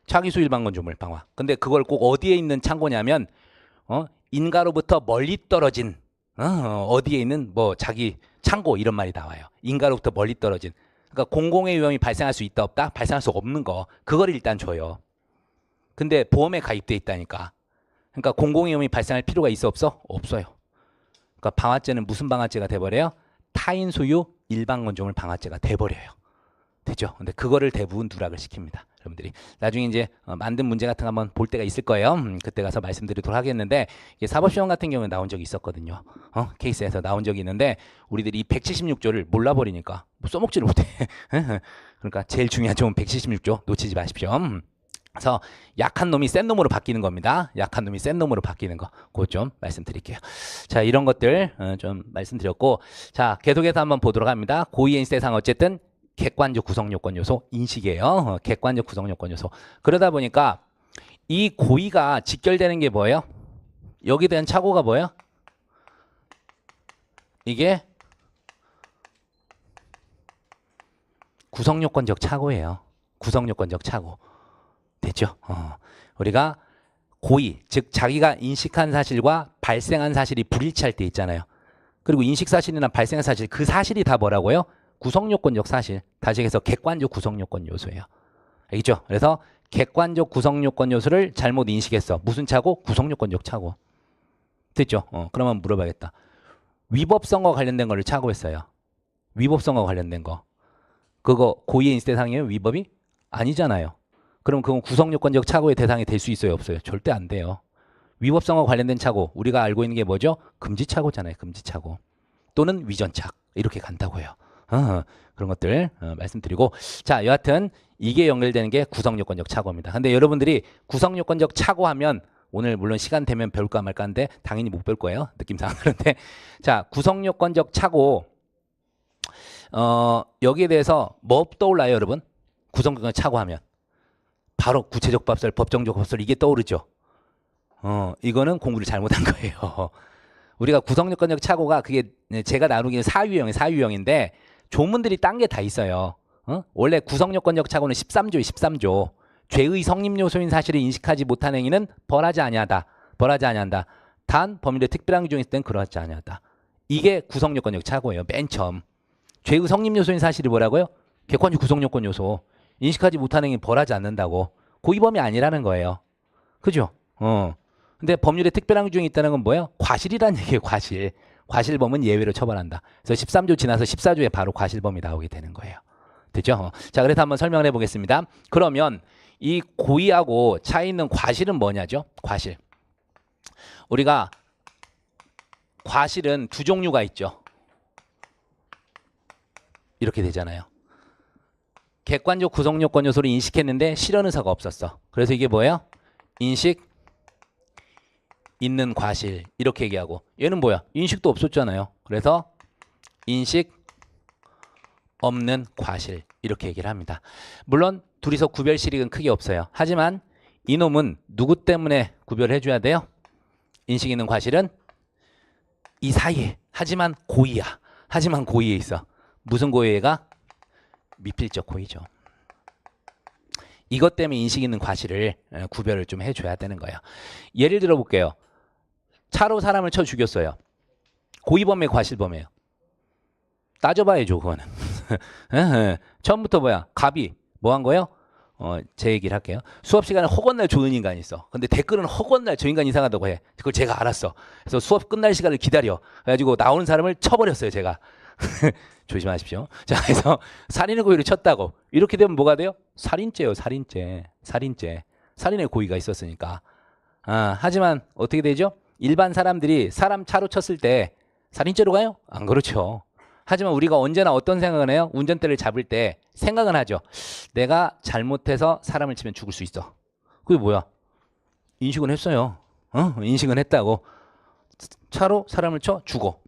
자기 소유 일반권 조물 방화. 근데 그걸 꼭 어디에 있는 창고냐면 인가로부터 멀리 떨어진 어디에 있는 뭐 자기 창고 이런 말이 나와요. 인가로부터 멀리 떨어진. 그러니까 공공의 위험이 발생할 수 있다 없다? 발생할 수 없는 거. 그걸 일단 줘요. 근데 보험에 가입돼 있다니까. 그러니까 공공의 위험이 발생할 필요가 있어 없어? 없어요. 그러니까 방아죄는 무슨 방아죄가 돼버려요? 타인 소유 일반 건조물 방아죄가 돼버려요. 되죠? 근데 그거를 대부분 누락을 시킵니다. 여러분들이 나중에 이제 만든 문제 같은 거 한번 볼 때가 있을 거예요. 그때 가서 말씀드리도록 하겠는데 이게 사법시험 같은 경우에 나온 적이 있었거든요. 케이스에서 나온 적이 있는데 우리들이 이 176조를 몰라버리니까 뭐 써먹지를 못해. 그러니까 제일 중요한 점은 176조 놓치지 마십시오. 그래서 약한 놈이 센 놈으로 바뀌는 겁니다. 약한 놈이 센 놈으로 바뀌는 거. 그거 좀 말씀드릴게요. 자, 이런 것들 좀 말씀드렸고 자, 계속해서 한번 보도록 합니다. 고의의 인세상 어쨌든 객관적 구성 요건 요소 인식이에요. 객관적 구성 요건 요소. 그러다 보니까 이 고의가 직결되는 게 뭐예요? 여기에 대한 착오가 뭐예요? 이게 구성 요건적 착오예요. 구성 요건적 착오. 됐죠? 우리가 고의, 즉 자기가 인식한 사실과 발생한 사실이 불일치할 때 있잖아요. 그리고 인식 사실이나 발생한 사실 그 사실이 다 뭐라고요? 구성요건적 사실. 다시 해서 객관적 구성요건 요소예요. 알겠죠? 그래서 객관적 구성요건 요소를 잘못 인식했어. 무슨 차고? 구성요건적 차고. 됐죠? 그러면 물어봐야겠다. 위법성과 관련된 거를 차고했어요. 위법성과 관련된 거. 그거 고의의 인세상이에요? 위법이? 아니잖아요. 그럼 그건 구성요건적 착오의 대상이 될 수 있어요? 없어요? 절대 안 돼요. 위법성과 관련된 착오. 우리가 알고 있는 게 뭐죠? 금지착오잖아요. 금지착오. 또는 위전착. 이렇게 간다고요. 그런 것들 말씀드리고 자 여하튼 이게 연결되는 게 구성요건적 착오입니다. 근데 여러분들이 구성요건적 착오하면 오늘 물론 시간 되면 배울까 말까 하는데 당연히 못 배울 거예요. 느낌상. 그런데 자 구성요건적 착오 여기에 대해서 뭐 떠올라요 여러분? 구성요건적 착오하면 바로 구체적 법설, 법정적 법설 이게 떠오르죠. 이거는 공부를 잘못한 거예요. 우리가 구성요건적 착오가 그게 제가 나누기는 사유형인데 조문들이 딴 게 다 있어요. 원래 구성요건적 착오는 13조에 13조. 죄의 성립 요소인 사실을 인식하지 못한 행위는 벌하지 아니하다. 벌하지 아니한다. 단 법률의 특별한 규정이 있을 땐 그러하지 아니하다. 이게 구성요건적 착오예요. 맨 처음. 죄의 성립 요소인 사실이 뭐라고요? 객관적 구성요건 요소. 인식하지 못한 행위 벌하지 않는다고. 고의범이 아니라는 거예요. 그죠? 근데 법률에 특별한 규정이 있다는 건 뭐예요? 과실이라는 얘기예요. 과실. 과실범은 예외로 처벌한다. 그래서 13조 지나서 14조에 바로 과실범이 나오게 되는 거예요. 됐죠? 자, 그래서 한번 설명을 해보겠습니다. 그러면 이 고의하고 차이 있는 과실은 뭐냐죠? 과실. 우리가 과실은 두 종류가 있죠. 이렇게 되잖아요. 객관적 구성요건 요소를 인식했는데 실현 의사가 없었어. 그래서 이게 뭐예요? 인식 있는 과실 이렇게 얘기하고 얘는 뭐야? 인식도 없었잖아요. 그래서 인식 없는 과실 이렇게 얘기를 합니다. 물론 둘이서 구별 실익은 크게 없어요. 하지만 이놈은 누구 때문에 구별해 줘야 돼요? 인식 있는 과실은 이 사이에. 하지만 고의야. 하지만 고의에 있어. 무슨 고의가? 미필적 고의죠. 이것 때문에 인식 있는 과실을 구별을 좀 해줘야 되는 거예요. 예를 들어 볼게요. 차로 사람을 쳐 죽였어요. 고의범의 과실범이에요. 따져봐야죠, 그거는. 처음부터 뭐야? 갑이 뭐 한 거예요? 제 얘기를 할게요. 수업 시간에 허건날 좋은 인간이 있어. 근데 댓글은 허건날 저 인간 이상하다고 해. 그걸 제가 알았어. 그래서 수업 끝날 시간을 기다려. 그래가지고 나오는 사람을 쳐버렸어요, 제가. 조심하십시오. 자, 그래서 살인의 고의를 쳤다고. 이렇게 되면 뭐가 돼요? 살인죄요, 살인죄. 살인죄. 살인의 고의가 있었으니까. 하지만 어떻게 되죠? 일반 사람들이 사람 차로 쳤을 때 살인죄로 가요? 안 그렇죠. 하지만 우리가 언제나 어떤 생각을 해요? 운전대를 잡을 때 생각은 하죠. 내가 잘못해서 사람을 치면 죽을 수 있어. 그게 뭐야? 인식은 했어요. 인식은 했다고. 차로 사람을 쳐 죽어.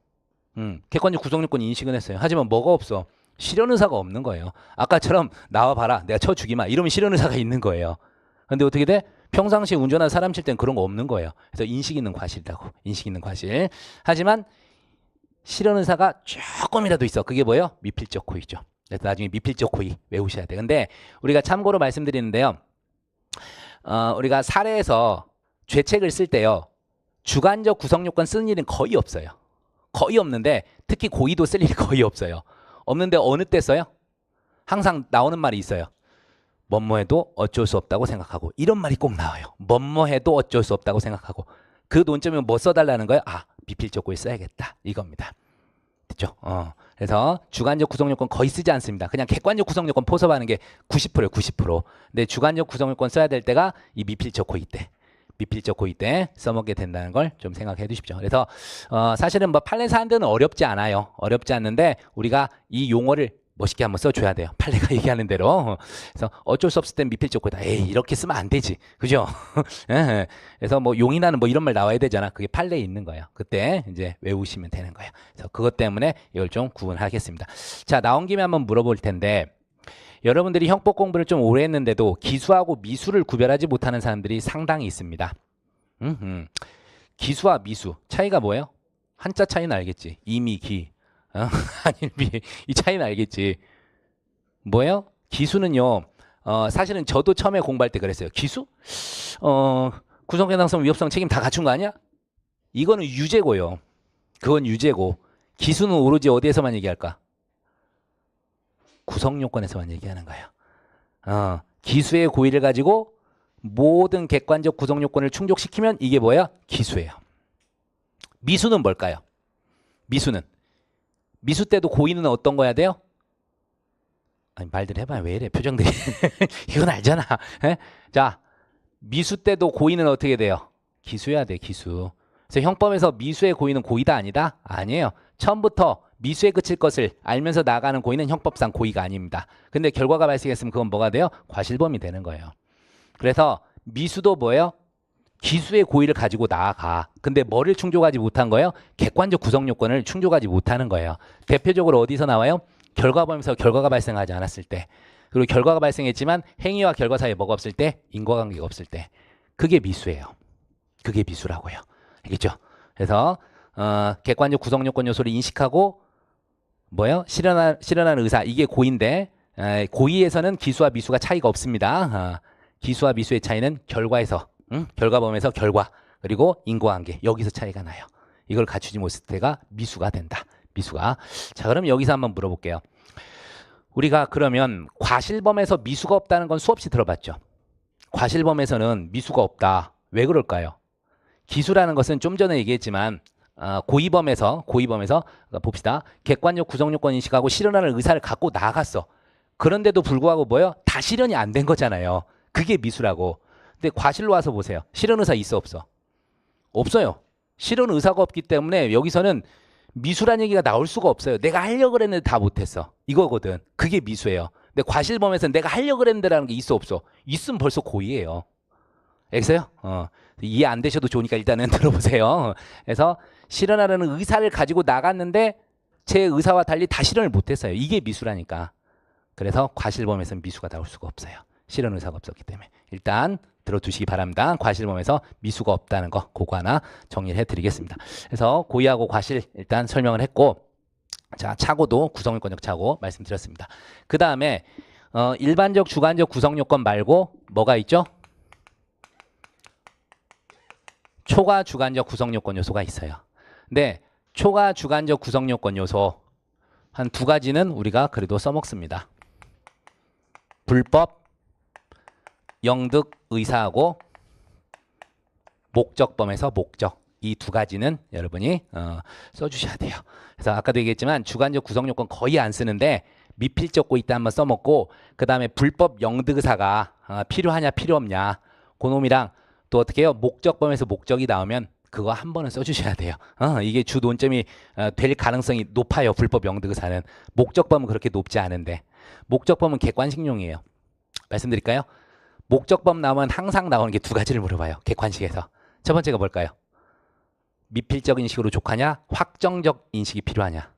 객관적 구속요건 인식은 했어요. 하지만 뭐가 없어? 실현 의사가 없는 거예요. 아까처럼 나와봐라. 내가 쳐 죽이마. 이러면 실현 의사가 있는 거예요. 근데 어떻게 돼? 평상시에 운전하는 사람 칠 땐 그런 거 없는 거예요. 그래서 인식 있는 과실이라고. 인식 있는 과실. 하지만 실현 의사가 조금이라도 있어. 그게 뭐예요? 미필적 고의죠. 그래서 나중에 미필적 고의 외우셔야 돼. 근데 우리가 참고로 말씀드리는데요. 우리가 사례에서 죄책을 쓸 때요. 주관적 구성 요건 쓰는 일은 거의 없어요. 거의 없는데 특히 고의도 쓸 일이 거의 없어요. 없는데 어느 때 써요? 항상 나오는 말이 있어요. 뭐뭐해도 어쩔 수 없다고 생각하고. 이런 말이 꼭 나와요. 뭐뭐해도 어쩔 수 없다고 생각하고. 그 논점이면 뭐 써달라는 거예요? 미필적 고의 써야겠다. 이겁니다. 됐죠? 그래서 주관적 구성 요건 거의 쓰지 않습니다. 그냥 객관적 구성 요건 포섭하는 게 90%예요. 90%. 근데 주관적 구성 요건 써야 될 때가 이 미필적 고의 때. 미필적 고의 때 써먹게 된다는 걸 좀 생각해 두십시오. 그래서 사실은 뭐 판례 사안들은 어렵지 않아요. 어렵지 않는데 우리가 이 용어를 멋있게 한번 써줘야 돼요. 판례가 얘기하는 대로. 그래서 어쩔 수 없을 땐 미필적 고의다. 에이, 이렇게 쓰면 안 되지. 그죠? 그래서 뭐 용인하는 뭐 이런 말 나와야 되잖아. 그게 판례에 있는 거예요. 그때 이제 외우시면 되는 거예요. 그래서 그것 때문에 이걸 좀 구분하겠습니다. 자, 나온 김에 한번 물어볼 텐데 여러분들이 형법 공부를 좀 오래 했는데도 기수하고 미수를 구별하지 못하는 사람들이 상당히 있습니다. 기수와 미수 차이가 뭐예요? 한자 차이는 알겠지. 이미 기 한일비 이 차이는 알겠지. 뭐예요? 기수는요. 사실은 저도 처음에 공부할 때 그랬어요. 기수? 구성해당성 위협성 책임 다 갖춘 거 아니야? 이거는 유죄고요. 그건 유죄고 기수는 오로지 어디에서만 얘기할까? 구성요건에서만 얘기하는 거예요. 기수의 고의를 가지고 모든 객관적 구성요건을 충족시키면 이게 뭐야? 기수예요. 미수는 뭘까요? 미수는 미수 때도 고의는 어떤 거야 돼요? 아니 말들 해봐요. 왜 이래 표정들이. 이건 알잖아. 에? 자, 미수 때도 고의는 어떻게 돼요? 기수여야 돼. 기수. 그래서 형법에서 미수의 고의는 고의다 아니다? 아니에요. 처음부터 미수에 그칠 것을 알면서 나가는 고의는 형법상 고의가 아닙니다. 근데 결과가 발생했으면 그건 뭐가 돼요? 과실범이 되는 거예요. 그래서 미수도 뭐예요? 기수의 고의를 가지고 나아가. 근데 뭐를 충족하지 못한 거예요? 객관적 구성 요건을 충족하지 못하는 거예요. 대표적으로 어디서 나와요? 결과범에서 결과가 발생하지 않았을 때. 그리고 결과가 발생했지만 행위와 결과 사이에 뭐가 없을 때? 인과관계가 없을 때. 그게 미수예요. 그게 미수라고요. 알겠죠? 그래서 객관적 구성 요건 요소를 인식하고 뭐예요? 실현하는 의사. 이게 고의인데 고의에서는 기수와 미수가 차이가 없습니다. 기수와 미수의 차이는 결과에서 결과범에서 결과 그리고 인과관계 여기서 차이가 나요. 이걸 갖추지 못했을 때가 미수가 된다. 미수가. 자, 그럼 여기서 한번 물어볼게요. 우리가 그러면 과실범에서 미수가 없다는 건 수없이 들어봤죠. 과실범에서는 미수가 없다. 왜 그럴까요? 기수라는 것은 좀 전에 얘기했지만 고의범에서 봅시다. 객관적 구성요건 인식하고 실현하는 의사를 갖고 나갔어. 그런데도 불구하고 뭐예요? 다 실현이 안 된 거잖아요. 그게 미수라고. 근데 과실로 와서 보세요. 실현 의사 있어 없어? 없어요. 실현 의사가 없기 때문에 여기서는 미수란 얘기가 나올 수가 없어요. 내가 하려고 그랬는데 다 못했어. 이거거든. 그게 미수예요. 근데 과실범에서는 내가 하려고 그랬는데라는 게 있어 없어? 있으면 벌써 고의예요. 알겠어요? 이해 안 되셔도 좋으니까 일단은 들어보세요. 그래서 실현하려는 의사를 가지고 나갔는데 제 의사와 달리 다 실현을 못했어요. 이게 미수라니까. 그래서 과실범에서는 미수가 나올 수가 없어요. 실현 의사가 없었기 때문에. 일단 들어두시기 바랍니다. 과실범에서 미수가 없다는 거 그거 하나 정리를 해드리겠습니다. 그래서 고의하고 과실 일단 설명을 했고, 자 착오도 구성요건적 착오 말씀드렸습니다. 그 다음에 일반적 주관적 구성요건 말고 뭐가 있죠? 초과 주관적 구성요건 요소가 있어요. 근데 초과 주관적 구성요건 요소 한 두 가지는 우리가 그래도 써먹습니다. 불법, 영득, 의사하고 목적범에서 목적, 이 두 가지는 여러분이 써주셔야 돼요. 그래서 아까도 얘기했지만 주관적 구성요건 거의 안 쓰는데 미필적 고의다 한번 써먹고, 그 다음에 불법 영득의사가 필요하냐 필요 없냐 그놈이랑 또 어떻게 해요? 목적범에서 목적이 나오면 그거 한 번은 써주셔야 돼요. 이게 주 논점이 될 가능성이 높아요. 불법 영득의사는. 목적범은 그렇게 높지 않은데, 목적범은 객관식용이에요. 말씀드릴까요? 목적범 나오면 항상 나오는 게 두 가지를 물어봐요. 객관식에서. 첫 번째가 뭘까요? 미필적 인식으로 족하냐? 확정적 인식이 필요하냐?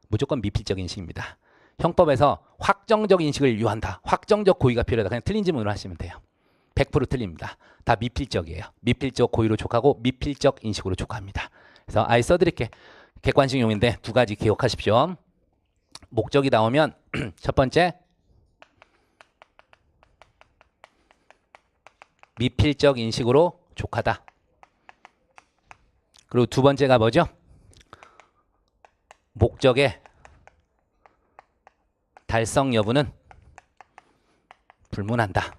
무조건 미필적 인식입니다. 형법에서 확정적 인식을 유한다. 확정적 고의가 필요하다. 그냥 틀린 질문으로 하시면 돼요. 100% 틀립니다. 다 미필적이에요. 미필적 고의로 족하고 미필적 인식으로 족합니다. 그래서 아예 써드릴게. 객관식용인데 두 가지 기억하십시오. 목적이 나오면 첫 번째 미필적 인식으로 족하다. 그리고 두 번째가 뭐죠? 목적의 달성 여부는 불문한다.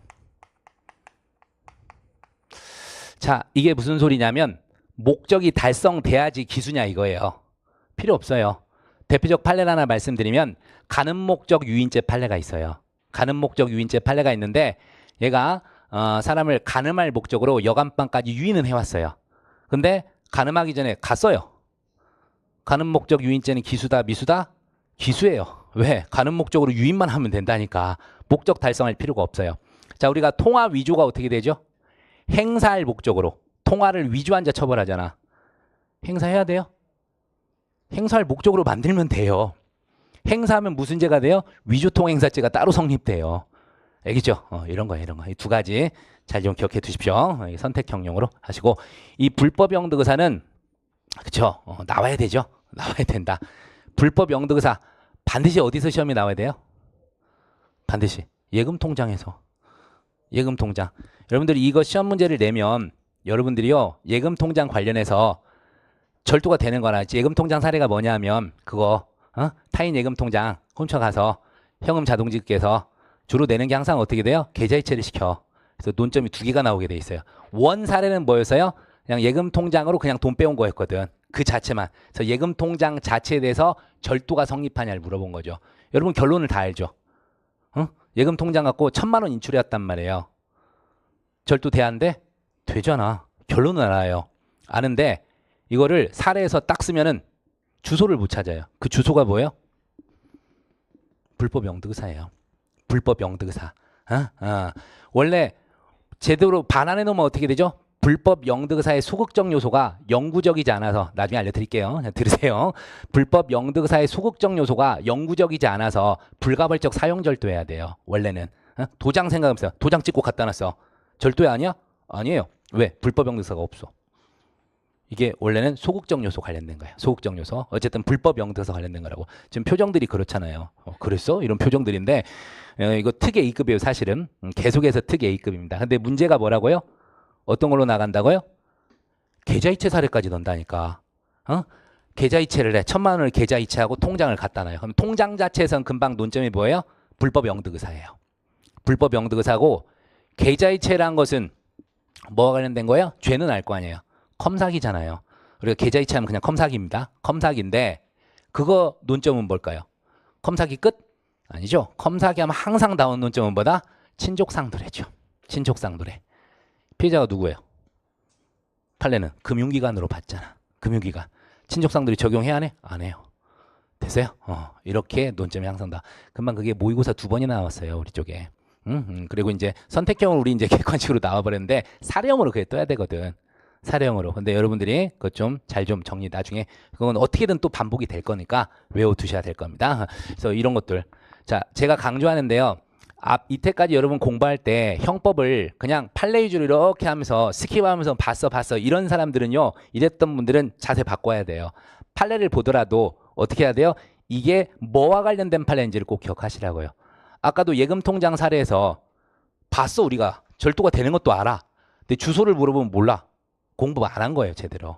자, 이게 무슨 소리냐면 목적이 달성돼야지 기수냐 이거예요. 필요 없어요. 대표적 판례 하나 말씀드리면 가는 목적 유인죄 판례가 있어요. 가는 목적 유인죄 판례가 있는데 얘가 사람을 간음할 목적으로 여간방까지 유인은 해왔어요. 근데 간음하기 전에 갔어요. 가는 목적 유인죄는 기수다 미수다? 기수예요. 왜? 가는 목적으로 유인만 하면 된다니까. 목적 달성할 필요가 없어요. 자, 우리가 통화 위조가 어떻게 되죠? 행사할 목적으로 통화를 위조한 자 처벌하잖아. 행사해야 돼요? 행사할 목적으로 만들면 돼요. 행사하면 무슨 죄가 돼요? 위조통행사죄가 따로 성립돼요. 알겠죠? 이런 거 이런 거. 이 두 가지 잘 좀 기억해 두십시오. 선택형용으로 하시고, 이 불법 영득의사는 그쵸? 나와야 되죠? 나와야 된다. 불법 영득의사 반드시 어디서 시험이 나와야 돼요? 반드시 예금통장에서. 예금통장. 여러분들이 이거 시험 문제를 내면 여러분들이요 예금통장 관련해서 절도가 되는 거나, 예금통장 사례가 뭐냐면 그거 타인 예금통장 훔쳐가서 현금 자동지급해서 주로 내는 게 항상 어떻게 돼요? 계좌이체를 시켜. 그래서 논점이 두 개가 나오게 돼 있어요. 원 사례는 뭐였어요? 그냥 예금통장으로 그냥 돈 빼온 거였거든. 그 자체만. 그래서 예금통장 자체에 대해서 절도가 성립하냐를 물어본 거죠. 여러분 결론을 다 알죠? 예금통장 갖고 1,000만 원 인출해왔단 말이에요. 절도 돼야 안 돼? 되잖아. 결론은 알아요. 아는데 이거를 사례에서 딱 쓰면은 주소를 못 찾아요. 그 주소가 뭐예요? 불법 영득의사예요. 불법 영득의사. 원래 제대로 반환해 놓으면 어떻게 되죠? 불법 영득의사의 소극적 요소가 영구적이지 않아서, 나중에 알려드릴게요. 들으세요. 불법 영득의사의 소극적 요소가 영구적이지 않아서 불가벌적 사용 절도해야 돼요. 원래는. 도장 생각하면서 도장 찍고 갖다 놨어. 절도야 아니야? 아니에요. 왜? 불법 영득의사가 없어. 이게 원래는 소극적 요소 관련된 거예요. 소극적 요소. 어쨌든 불법 영득의사 관련된 거라고. 지금 표정들이 그렇잖아요. 그랬어? 이런 표정들인데 이거 특 A급이에요. 사실은. 계속해서 특 A급입니다. 근데 문제가 뭐라고요? 어떤 걸로 나간다고요? 계좌이체 사례까지 넣는다니까. 계좌이체를 해. 1,000만 원을 계좌이체하고 통장을 갖다 놔요. 그럼 통장 자체에서는 금방 논점이 뭐예요? 불법 영득의사예요. 불법 영득의사고, 계좌이체라는 것은 뭐와 관련된 거예요? 죄는 알 거 아니에요. 컴사기잖아요. 우리가 계좌이체하면 그냥 컴사기입니다. 컴사기인데 그거 논점은 뭘까요? 컴사기 끝? 아니죠. 컴사기하면 항상 나오는 논점은 뭐다? 친족상도례죠. 친족상도례. 피해자가 누구예요? 판례는 금융기관으로 받잖아. 금융기관. 친족상도례 적용해야 하네? 안 해요. 됐어요? 이렇게 논점이 항상 다. 금방 그게 모의고사 2번이나 나왔어요. 우리 쪽에. 그리고 이제 선택형으로 우리 이제 객관식으로 나와버렸는데 사례형으로 그게 떠야 되거든. 사례형으로. 근데 여러분들이 그거 좀 잘 좀 정리, 나중에 그건 어떻게든 또 반복이 될 거니까 외워두셔야 될 겁니다. 그래서 이런 것들. 자, 제가 강조하는데요. 이때까지 여러분 공부할 때 형법을 그냥 판례 위주로 이렇게 하면서 스킵하면서 봤어 이런 사람들은요, 이랬던 분들은 자세 바꿔야 돼요. 판례를 보더라도 어떻게 해야 돼요? 이게 뭐와 관련된 판례인지를 꼭 기억하시라고요. 아까도 예금통장 사례에서 봤어, 우리가 절도가 되는 것도 알아. 근데 주소를 물어보면 몰라. 공부 안 한 거예요, 제대로.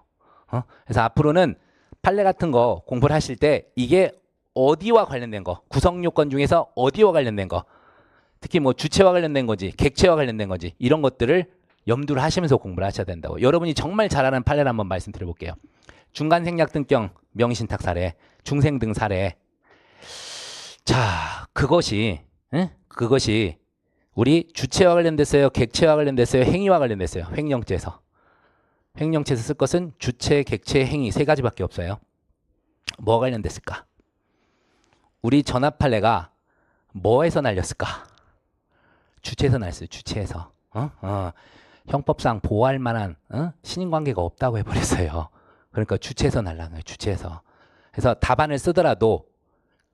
그래서 앞으로는 판례 같은 거 공부를 하실 때 이게 어디와 관련된 거, 구성 요건 중에서 어디와 관련된 거, 특히 뭐 주체와 관련된 거지, 객체와 관련된 거지, 이런 것들을 염두를 하시면서 공부를 하셔야 된다고. 여러분이 정말 잘 아는 판례를 한번 말씀드려볼게요. 중간생략등경 명의신탁 사례, 중생등 사례. 자, 그것이 우리 주체와 관련됐어요, 객체와 관련됐어요, 행위와 관련됐어요. 횡령죄에서. 횡령죄에서 쓸 것은 주체, 객체, 행위 세 가지밖에 없어요. 뭐와 관련됐을까? 우리 전압판례가 뭐에서 날렸을까? 주체에서 날렸어요. 주체에서. 형법상 보호할 만한 신인관계가 없다고 해버렸어요. 그러니까 주체에서 날라간 거예요. 주체에서. 그래서 답안을 쓰더라도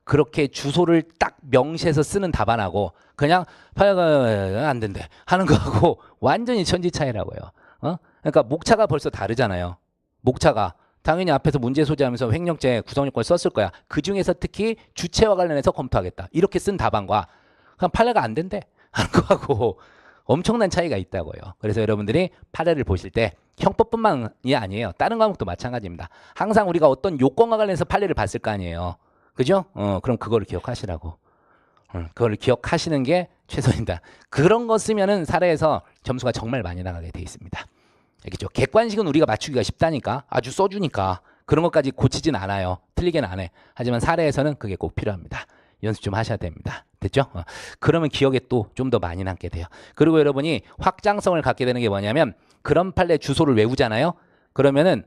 그렇게 주소를 딱 명시해서 쓰는 답안하고 그냥 안 된대 하는 거하고 완전히 천지 차이라고요. 그러니까 목차가 벌써 다르잖아요. 목차가 당연히 앞에서 문제 소지하면서 횡령죄 구성요건을 썼을 거야. 그 중에서 특히 주체와 관련해서 검토하겠다. 이렇게 쓴 답안과 그냥 판례가 안 된대 하는 거하고 엄청난 차이가 있다고요. 그래서 여러분들이 판례를 보실 때 형법뿐만이 아니에요. 다른 과목도 마찬가지입니다. 항상 우리가 어떤 요건과 관련해서 판례를 봤을 거 아니에요. 그죠? 그럼 그거를 기억하시라고. 그걸 기억하시는 게 최선이다. 그런 거 쓰면은 사례에서 점수가 정말 많이 나가게 돼 있습니다. 알겠죠? 객관식은 우리가 맞추기가 쉽다니까. 아주 써주니까. 그런 것까지 고치진 않아요. 틀리게는 안 해. 하지만 사례에서는 그게 꼭 필요합니다. 연습 좀 하셔야 됩니다. 됐죠? 그러면 기억에 또 좀 더 많이 남게 돼요. 그리고 여러분이 확장성을 갖게 되는 게 뭐냐면 그런 판례 주소를 외우잖아요. 그러면은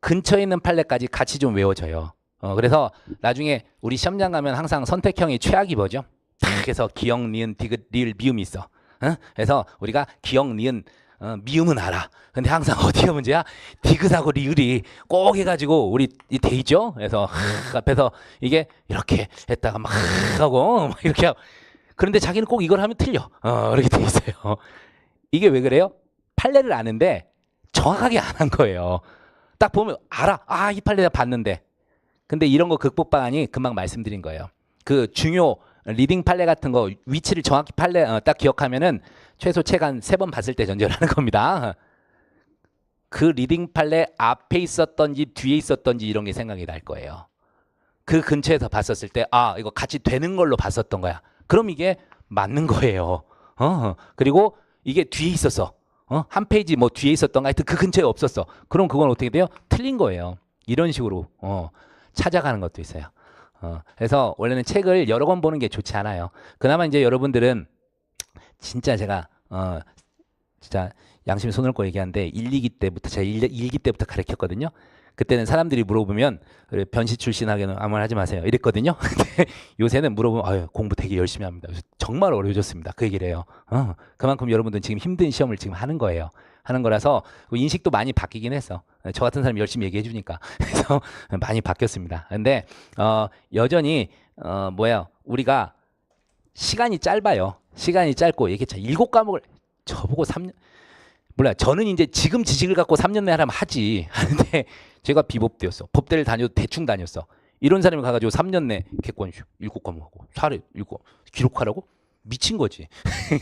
근처에 있는 판례까지 같이 좀 외워져요. 그래서 나중에 우리 시험장 가면 항상 선택형이 최악이 뭐죠? 그래서 기역, 니은, 디귿, 리을, 미음이 있어. 그래서 우리가 기역, 니은, 미음은 알아. 근데 항상 어디가 문제야? 디귿하고 리을이 꼭 해가지고 우리 돼 있죠? 그래서 앞에서 이게 이렇게 했다가 막 하고 막 이렇게 하고. 그런데 자기는 꼭 이걸 하면 틀려. 이렇게 돼 있어요. 이게 왜 그래요? 판례를 아는데 정확하게 안 한 거예요. 딱 보면 알아. 아, 이 판례 봤는데. 근데 이런 거 극복 방안이 금방 말씀드린 거예요. 그 중요 리딩 판례 같은 거 위치를 정확히 판례 딱 기억하면은 최소 책 한 3번 봤을 때 전제하는 겁니다. 그 리딩 판례 앞에 있었던지 뒤에 있었던지 이런 게 생각이 날 거예요. 그 근처에서 봤었을 때 아, 이거 같이 되는 걸로 봤었던 거야. 그럼 이게 맞는 거예요. 그리고 이게 뒤에 있었어. 한 페이지 뭐 뒤에 있었던 거 하여튼 그 근처에 없었어. 그럼 그건 어떻게 돼요? 틀린 거예요. 이런 식으로 찾아가는 것도 있어요. 그래서 원래는 책을 여러 권 보는 게 좋지 않아요. 그나마 이제 여러분들은 진짜 제가 진짜 양심에 손을 얹고 얘기하는데 1, 2기 때부터 제가 1기 때부터 가르쳤거든요. 그때는 사람들이 물어보면 그래, 변시 출신 하기는 아무 말 하지 마세요 이랬거든요. 근데 요새는 물어보면 아유, 공부 되게 열심히 합니다. 정말 어려워졌습니다. 그 얘기를 해요. 그만큼 여러분들은 지금 힘든 시험을 지금 하는 거예요. 하는 거라서 인식도 많이 바뀌긴 했어. 저 같은 사람이 열심히 얘기해 주니까. 그래서 많이 바뀌었습니다. 근데 여전히 우리가 시간이 짧아요. 시간이 짧고 이게 7과목을 저보고 3년 몰라. 저는 이제 지금 지식을 갖고 3년 내에 하라면 하지. 하는데 제가 비법대였어. 법대를 다녀도 대충 다녔어. 이런 사람이 가가지고 3년 내 객관식 7과목하고 사례 읽고 기록하라고? 미친 거지.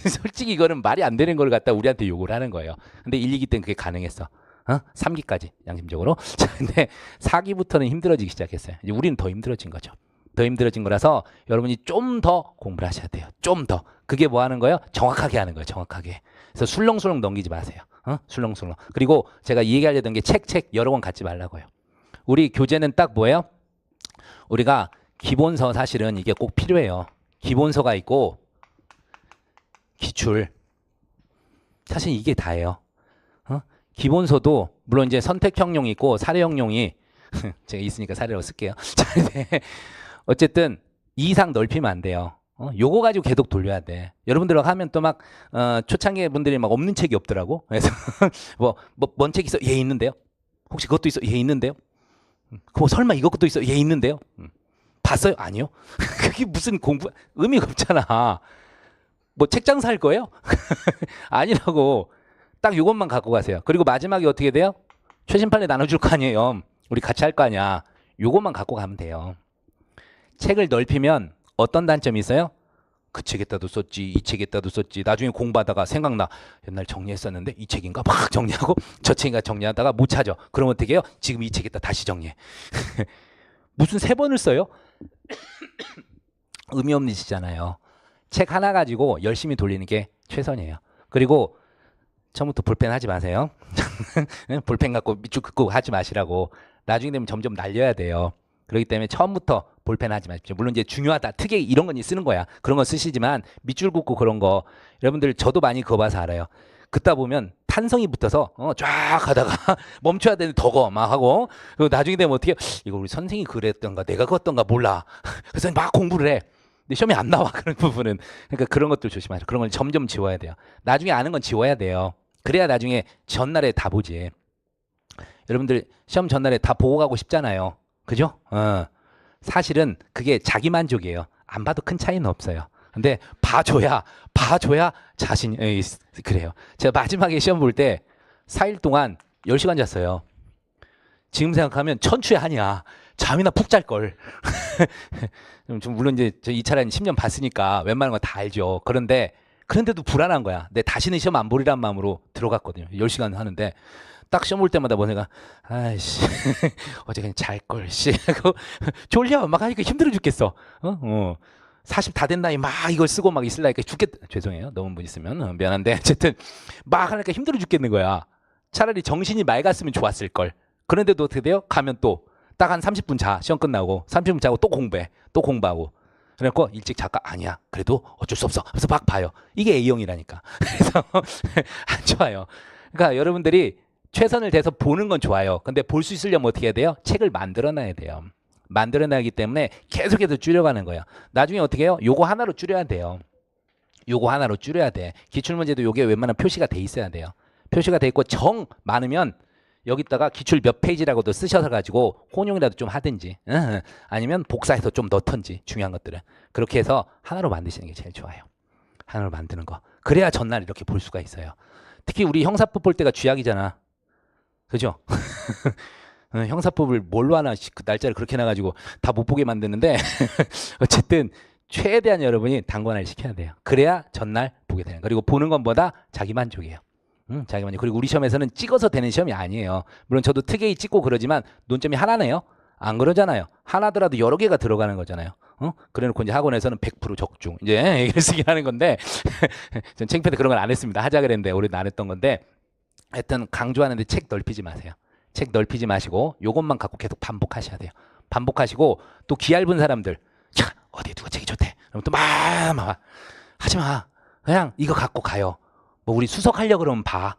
솔직히 이거는 말이 안 되는 걸 갖다 우리한테 욕을 하는 거예요. 근데 1, 2기 때는 그게 가능했어. 3기까지 양심적으로. 자, 근데 4기부터는 힘들어지기 시작했어요. 이제 우리는 더 힘들어진 거죠. 더 힘들어진 거라서 여러분이 좀 더 공부를 하셔야 돼요. 좀 더. 그게 뭐 하는 거예요? 정확하게 하는 거예요. 정확하게. 그래서 술렁술렁 넘기지 마세요. 술렁술렁. 그리고 제가 이 얘기하려던 게 책 여러 권 갖지 말라고요. 우리 교재는 딱 뭐예요? 우리가 기본서 사실은 이게 꼭 필요해요. 기본서가 있고 기출. 사실 이게 다예요. 기본서도 물론 이제 선택형용이 있고 사례형용이 제가 있으니까 사례로 쓸게요. 어쨌든 이 이상 넓히면 안 돼요. 요거 가지고 계속 돌려야 돼. 여러분들 하면 또 막 초창기 분들이 막 없는 책이 없더라고. 그래서 뭔 책 있어? 얘 있는데요. 혹시 그것도 있어? 얘 있는데요. 뭐 설마 이것도 있어? 얘 있는데요. 봤어요? 아니요. 그게 무슨 공부 의미가 없잖아. 뭐 책장 살 거예요? 아니라고. 딱 요것만 갖고 가세요. 그리고 마지막에 어떻게 돼요? 최신 판례 나눠줄 거 아니에요. 우리 같이 할 거 아니야. 요것만 갖고 가면 돼요. 책을 넓히면 어떤 단점이 있어요? 그 책에다도 썼지, 이 책에다도 썼지. 나중에 공부하다가 생각나. 옛날 정리했었는데 이 책인가 막 정리하고 저 책인가 정리하다가 못 찾아. 그럼 어떻게 해요? 지금 이 책에다 다시 정리해. 무슨 3번을 써요? 의미 없는 짓이잖아요. 책 하나 가지고 열심히 돌리는 게 최선이에요. 그리고 처음부터 볼펜 하지 마세요. 볼펜 갖고 밑줄 긋고 하지 마시라고. 나중에 되면 점점 날려야 돼요. 그렇기 때문에 처음부터 볼펜 하지 마십시오. 물론 이제 중요하다. 특이하게 이런 건 쓰는 거야. 그런 거 쓰시지만 밑줄 긋고 그런 거 여러분들 저도 많이 그거 봐서 알아요. 긋다 보면 탄성이 붙어서 쫙 하다가 멈춰야 되는데 더거 막 하고 그리고 나중에 되면 어떻게 이거 우리 선생님이 그랬던가 내가 그랬던가 몰라. 그래서 막 공부를 해. 근데 시험에 안 나와 그런 부분은. 그러니까 그런 것들 조심하세요. 그런 걸 점점 지워야 돼요. 나중에 아는 건 지워야 돼요. 그래야 나중에 전날에 다 보지. 여러분들 시험 전날에 다 보고 가고 싶잖아요. 그죠? 사실은 그게 자기 만족이에요. 안 봐도 큰 차이는 없어요. 근데 봐줘야 자신이 그래요. 제가 마지막에 시험 볼 때 4일 동안 10시간 잤어요. 지금 생각하면 천추의 한이야. 잠이나 푹 잘 걸. 좀 물론 이제 저 이 차례는 10년 봤으니까 웬만한 거 다 알죠. 그런데도 불안한 거야. 내 다시는 시험 안 보리란 마음으로 들어갔거든요. 10시간 하는데 딱 시험 볼 때마다 뭐내가 아이씨 어제 그냥 잘 걸 씨. 졸려 막 하니까 힘들어 죽겠어. 40 다 된 나이 막 이걸 쓰고 막 있으려니까 죽겠다. 죄송해요. 너무 분 있으면 미안한데 어쨌든 막 하니까 힘들어 죽겠는 거야. 차라리 정신이 맑았으면 좋았을 걸. 그런데도 어떻게 돼요? 가면 또 딱 한 30분 자. 시험 끝나고 30분 자고 또 공부해. 또 공부하고. 그래갖고 일찍 잠깐 아니야. 그래도 어쩔 수 없어. 그래서 막 봐요. 이게 A형이라니까. 그래서 안 좋아요. 그러니까 여러분들이 최선을 다해서 보는 건 좋아요. 근데 볼 수 있으려면 어떻게 해야 돼요? 책을 만들어놔야 돼요. 만들어놔야기 때문에 계속해서 줄여가는 거예요. 나중에 어떻게 해요? 요거 하나로 줄여야 돼요. 요거 하나로 줄여야 돼. 기출문제도 요게 웬만하면 표시가 돼 있어야 돼요. 표시가 돼 있고 정 많으면 여기다가 기출 몇 페이지라고도 쓰셔서 가지고 혼용이라도 좀 하든지 아니면 복사해서 좀 넣던지 중요한 것들은 그렇게 해서 하나로 만드시는 게 제일 좋아요. 하나로 만드는 거. 그래야 전날 이렇게 볼 수가 있어요. 특히 우리 형사법 볼 때가 쥐약이잖아. 그죠? 형사법을 뭘로 하나 그 날짜를 그렇게 놔가지고 다 못 보게 만드는데 어쨌든 최대한 여러분이 단권화를 시켜야 돼요. 그래야 전날 보게 되는. 그리고 보는 것보다 자기 만족이에요. 자기 만족. 그리고 우리 시험에서는 찍어서 되는 시험이 아니에요. 물론 저도 특이히 찍고 그러지만 논점이 하나네요. 안 그러잖아요. 하나더라도 여러 개가 들어가는 거잖아요. 그래놓고 이제 학원에서는 100% 적중 이제 얘기를 쓰긴 하는 건데 전 창피해서 그런 걸 안 했습니다. 하자 그랬는데 올해는 안 했던 건데 하여튼 강조하는데 책 넓히지 마세요. 책 넓히지 마시고 요것만 갖고 계속 반복하셔야 돼요. 반복하시고 또 기얇은 사람들 야 어디 누가 책이 좋대 그럼 또 막 하지 마. 그냥 이거 갖고 가요. 뭐 우리 수석하려고 그러면 봐.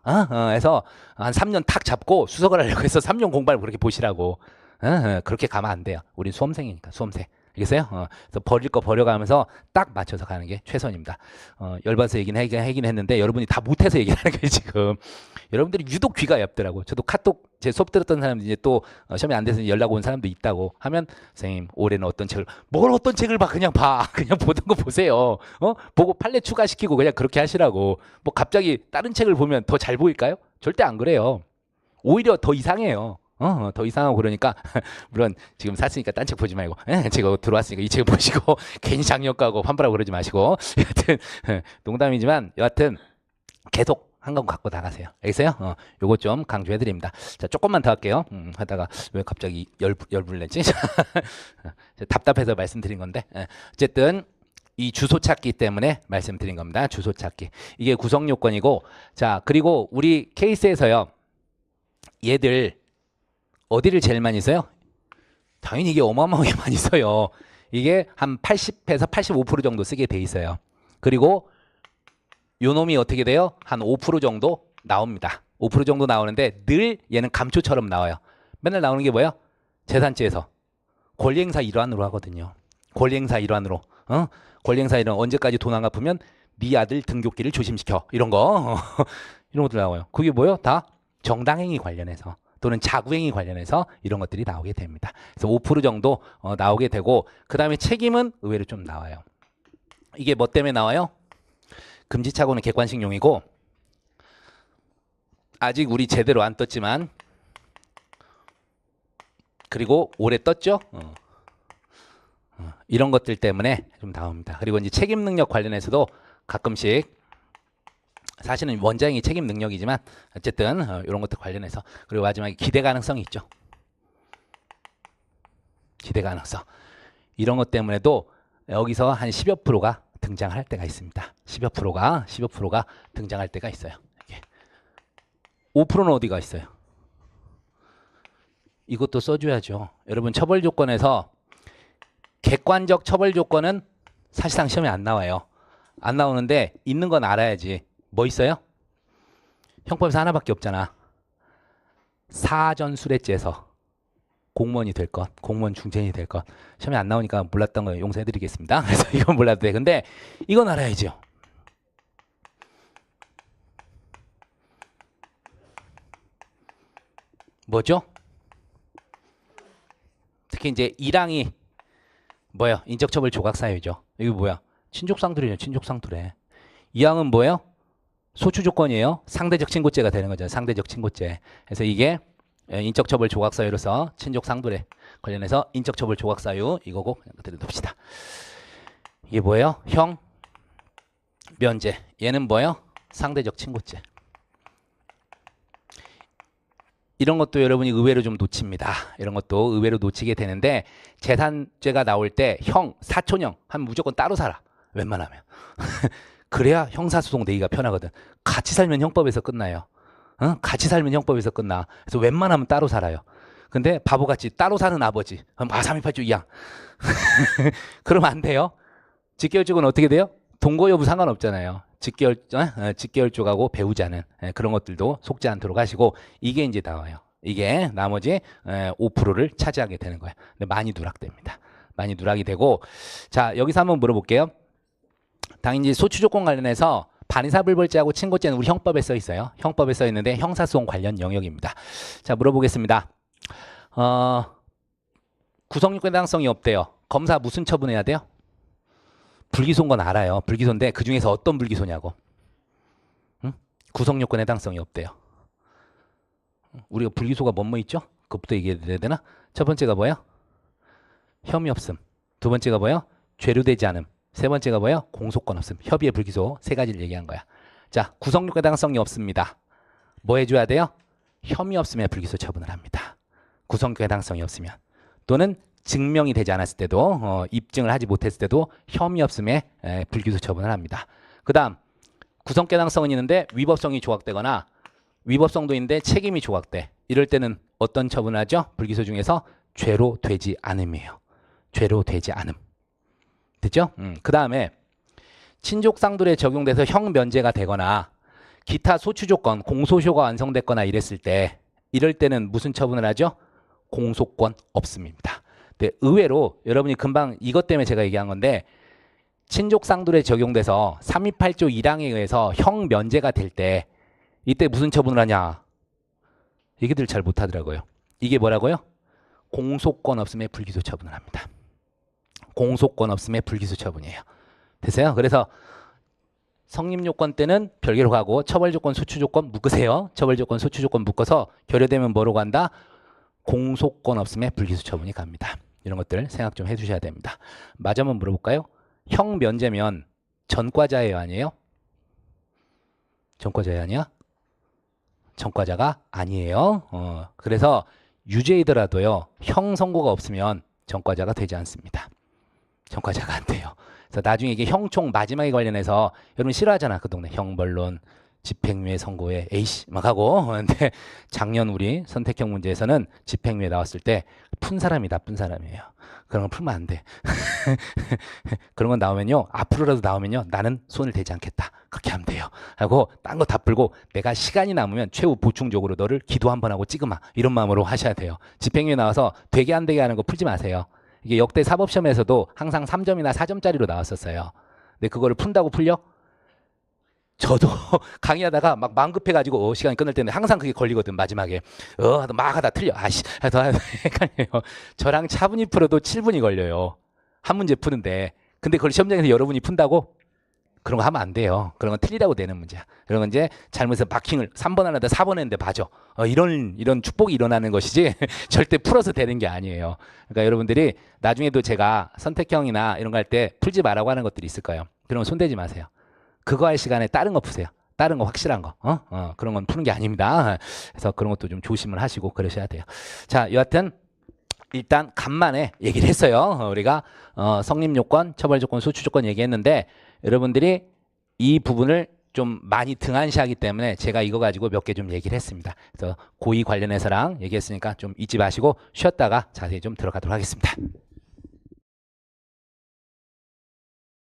해서 한 3년 탁 잡고 수석을 하려고 해서 3년 공부를 그렇게 보시라고. 그렇게 가면 안 돼요. 우리 수험생이니까 수험생. 알겠어요? 그래서 버릴 거 버려가면서 딱 맞춰서 가는 게 최선입니다. 열받아서 얘기는 하긴 했는데 여러분이 다 못해서 얘기를 하는 거예요 지금. 여러분들이 유독 귀가 얇더라고. 저도 카톡 제 수업 들었던 사람들이 이제 또 시험이 안 돼서 연락 온 사람도 있다고 하면 선생님 올해는 어떤 책을 뭘 어떤 책을 봐 그냥 봐 그냥 보던 거 보세요. 보고 판례 추가시키고 그냥 그렇게 하시라고. 뭐 갑자기 다른 책을 보면 더 잘 보일까요? 절대 안 그래요. 오히려 더 이상해요. 더 이상하고 그러니까 물론 지금 샀으니까 딴 책 보지 말고 제가 들어왔으니까 이 책 보시고 괜히 장력 가고 환불하고 그러지 마시고 여하튼 농담이지만 여하튼 계속 한 건 갖고 나가세요. 알겠어요? 요거 좀 강조해 드립니다. 자, 조금만 더 할게요. 하다가 왜 갑자기 열불 냈지? 답답해서 말씀드린 건데 어쨌든 이 주소 찾기 때문에 말씀드린 겁니다. 주소 찾기. 이게 구성 요건이고 자, 그리고 우리 케이스에서요. 얘들 어디를 제일 많이 써요? 당연히 이게 어마어마하게 많이 써요. 이게 한 80에서 85% 정도 쓰게 돼 있어요. 그리고 요 놈이 어떻게 돼요? 한 5% 정도 나옵니다. 5% 정도 나오는데 늘 얘는 감초처럼 나와요. 맨날 나오는 게 뭐예요? 재산지에서 권리행사 일환으로 하거든요. 권리행사 일환으로. 권리행사 일환 언제까지 돈 안 갚으면 네 아들 등교기를 조심시켜. 이런 거. 이런 것들 나와요. 그게 뭐예요? 다 정당행위 관련해서. 또는 자구행위 관련해서 이런 것들이 나오게 됩니다. 그래서 5% 정도 나오게 되고 그 다음에 책임은 의외로 좀 나와요. 이게 뭐 때문에 나와요? 금지착오는 객관식용이고 아직 우리 제대로 안 떴지만 그리고 올해 떴죠? 이런 것들 때문에 좀 나옵니다. 그리고 이제 책임 능력 관련해서도 가끔씩 사실은 원장이 책임 능력이지만 어쨌든 이런 것들 관련해서 그리고 마지막에 기대 가능성이 있죠. 기대 가능성. 이런 것 때문에도 여기서 한 10여 프로가 등장할 때가 있습니다. 10여 프로가 등장할 때가 있어요. 5%는 어디가 있어요? 이것도 써줘야죠. 여러분 처벌 조건에서 객관적 처벌 조건은 사실상 시험에 안 나와요. 안 나오는데 있는 건 알아야지. 뭐 있어요? 형법에서 하나밖에 없잖아. 사전수뢰죄에서 공무원이 될 것, 공무원 중재인이 될 것. 시험에 안 나오니까 몰랐던 거 용서해드리겠습니다. 그래서 이건 몰라도 돼. 근데 이건 알아야죠. 뭐죠? 특히 이제 1항이 뭐예요? 인적처벌 조각사유죠. 이거 뭐야? 친족상투례죠. 친족상투례. 2항은 뭐예요? 소추조건이에요. 상대적 친고죄가 되는 거죠. 상대적 친고죄. 그래서 이게 인적처벌 조각사유로서 친족상투례 관련해서 인적처벌 조각사유 이거고 그냥 들여봅시다. 이게 뭐예요? 형, 면제. 얘는 뭐예요? 상대적 친고죄. 이런 것도 여러분이 의외로 좀 놓칩니다. 이런 것도 의외로 놓치게 되는데 재산죄가 나올 때 형, 사촌형 하면 무조건 따로 살아. 웬만하면. 그래야 형사소송 내기가 편하거든. 같이 살면 형법에서 끝나요. 같이 살면 형법에서 끝나. 그래서 웬만하면 따로 살아요. 근데 바보같이 따로 사는 아버지. 328조 2항. 그러면 안 돼요. 직계혈족은 어떻게 돼요? 동거 여부 상관없잖아요. 직계혈족하고 배우자는 그런 것들도 속지 않도록 하시고 이게 이제 나와요. 이게 나머지 5%를 차지하게 되는 거예요. 근데 많이 누락됩니다. 많이 누락이 되고 자 여기서 한번 물어볼게요. 당연히 소추조건 관련해서 반의사불벌죄하고 친고죄는 우리 형법에 써 있어요. 형법에 써 있는데 형사소송 관련 영역입니다. 자 물어보겠습니다. 구성유권 해당성이 없대요. 검사 무슨 처분해야 돼요? 불기소인 건 알아요. 불기소인데 그 중에서 어떤 불기소냐고. 응? 구성요건 해당성이 없대요. 우리가 불기소가 뭐뭐 있죠? 그것부터 얘기해야 되나? 첫 번째가 뭐예요? 혐의 없음. 두 번째가 뭐예요? 죄료되지 않음. 세 번째가 뭐예요? 공소권 없음. 협의의 불기소 세 가지를 얘기한 거야. 자, 구성요건 해당성이 없습니다. 뭐 해줘야 돼요? 혐의 없으면 불기소 처분을 합니다. 구성요건 해당성이 없으면. 또는 증명이 되지 않았을 때도 입증을 하지 못했을 때도 혐의 없음에 불기소 처분을 합니다. 그 다음 구성권 해당성은 있는데 위법성이 조각되거나 위법성도 있는데 책임이 조각돼. 이럴 때는 어떤 처분을 하죠? 불기소 중에서 죄로 되지 않음이에요. 죄로 되지 않음. 됐죠? 그 다음에 친족상돌에 적용돼서 형 면제가 되거나 기타 소추조건 공소시효가 완성됐거나 이랬을 때 이럴 때는 무슨 처분을 하죠? 공소권 없음입니다. 네, 의외로 여러분이 금방 이것 때문에 제가 얘기한 건데 친족상돌에 적용돼서 328조 1항에 의해서 형 면제가 될 때 이때 무슨 처분을 하냐 얘기들 잘 못하더라고요. 이게 뭐라고요? 공소권 없음에 불기소 처분을 합니다. 공소권 없음에 불기소 처분이에요. 됐어요? 그래서 성립요건 때는 별개로 가고 처벌조건 소추조건 묶으세요. 처벌조건 소추조건 묶어서 결여되면 뭐로 간다? 공소권 없음에 불기소 처분이 갑니다. 이런 것들 생각 좀 해주셔야 됩니다. 마저 한번 물어볼까요? 형 면제면 전과자예요, 아니에요? 전과자예요, 아니야? 전과자가 아니에요. 그래서 유죄이더라도요, 형 선고가 없으면 전과자가 되지 않습니다. 전과자가 안 돼요. 그래서 나중에 이게 형총 마지막에 관련해서 여러분 싫어하잖아, 그 동네 형벌론. 집행유예 선고에 에이씨 막 하고. 근데 작년 우리 선택형 문제에서는 집행유예 나왔을 때 푼 사람이 나쁜 사람이에요. 그런 건 풀면 안 돼. 그런 건 나오면요 앞으로라도 나오면요 나는 손을 대지 않겠다 그렇게 하면 돼요 하고 딴 거 다 풀고 내가 시간이 남으면 최후 보충적으로 너를 기도 한번 하고 찍으마 이런 마음으로 하셔야 돼요. 집행유예 나와서 되게 안 되게 하는 거 풀지 마세요. 이게 역대 사법시험에서도 항상 3점이나 4점짜리로 나왔었어요. 근데 그거를 푼다고 풀려? 저도 강의하다가 막 마음 급해가지고 시간이 끝날 때는 항상 그게 걸리거든. 마지막에 막 하다 틀려. 아씨 헷갈려요. 저랑 차분히 풀어도 7분이 걸려요. 한 문제 푸는데. 근데 그걸 시험장에서 여러분이 푼다고 그런 거 하면 안 돼요. 그런 건 틀리라고 되는 문제야. 그런 건 이제 잘못해서 마킹을 3번 하려다 4번 했는데 봐줘. 이런 축복이 일어나는 것이지 절대 풀어서 되는 게 아니에요. 그러니까 여러분들이 나중에도 제가 선택형이나 이런 거 할 때 풀지 말라고 하는 것들이 있을 거예요. 그런 거 손대지 마세요. 그거 할 시간에 다른 거 푸세요. 다른 거 확실한 거. 그런 건 푸는 게 아닙니다. 그래서 그런 것도 좀 조심을 하시고 그러셔야 돼요. 자, 여하튼 일단 간만에 얘기를 했어요. 우리가 성립요건, 처벌조건, 소추조건 얘기했는데 여러분들이 이 부분을 좀 많이 등한시하기 때문에 제가 이거 가지고 몇 개 좀 얘기를 했습니다. 그래서 고의 관련해서랑 얘기했으니까 좀 잊지 마시고 쉬었다가 자세히 좀 들어가도록 하겠습니다.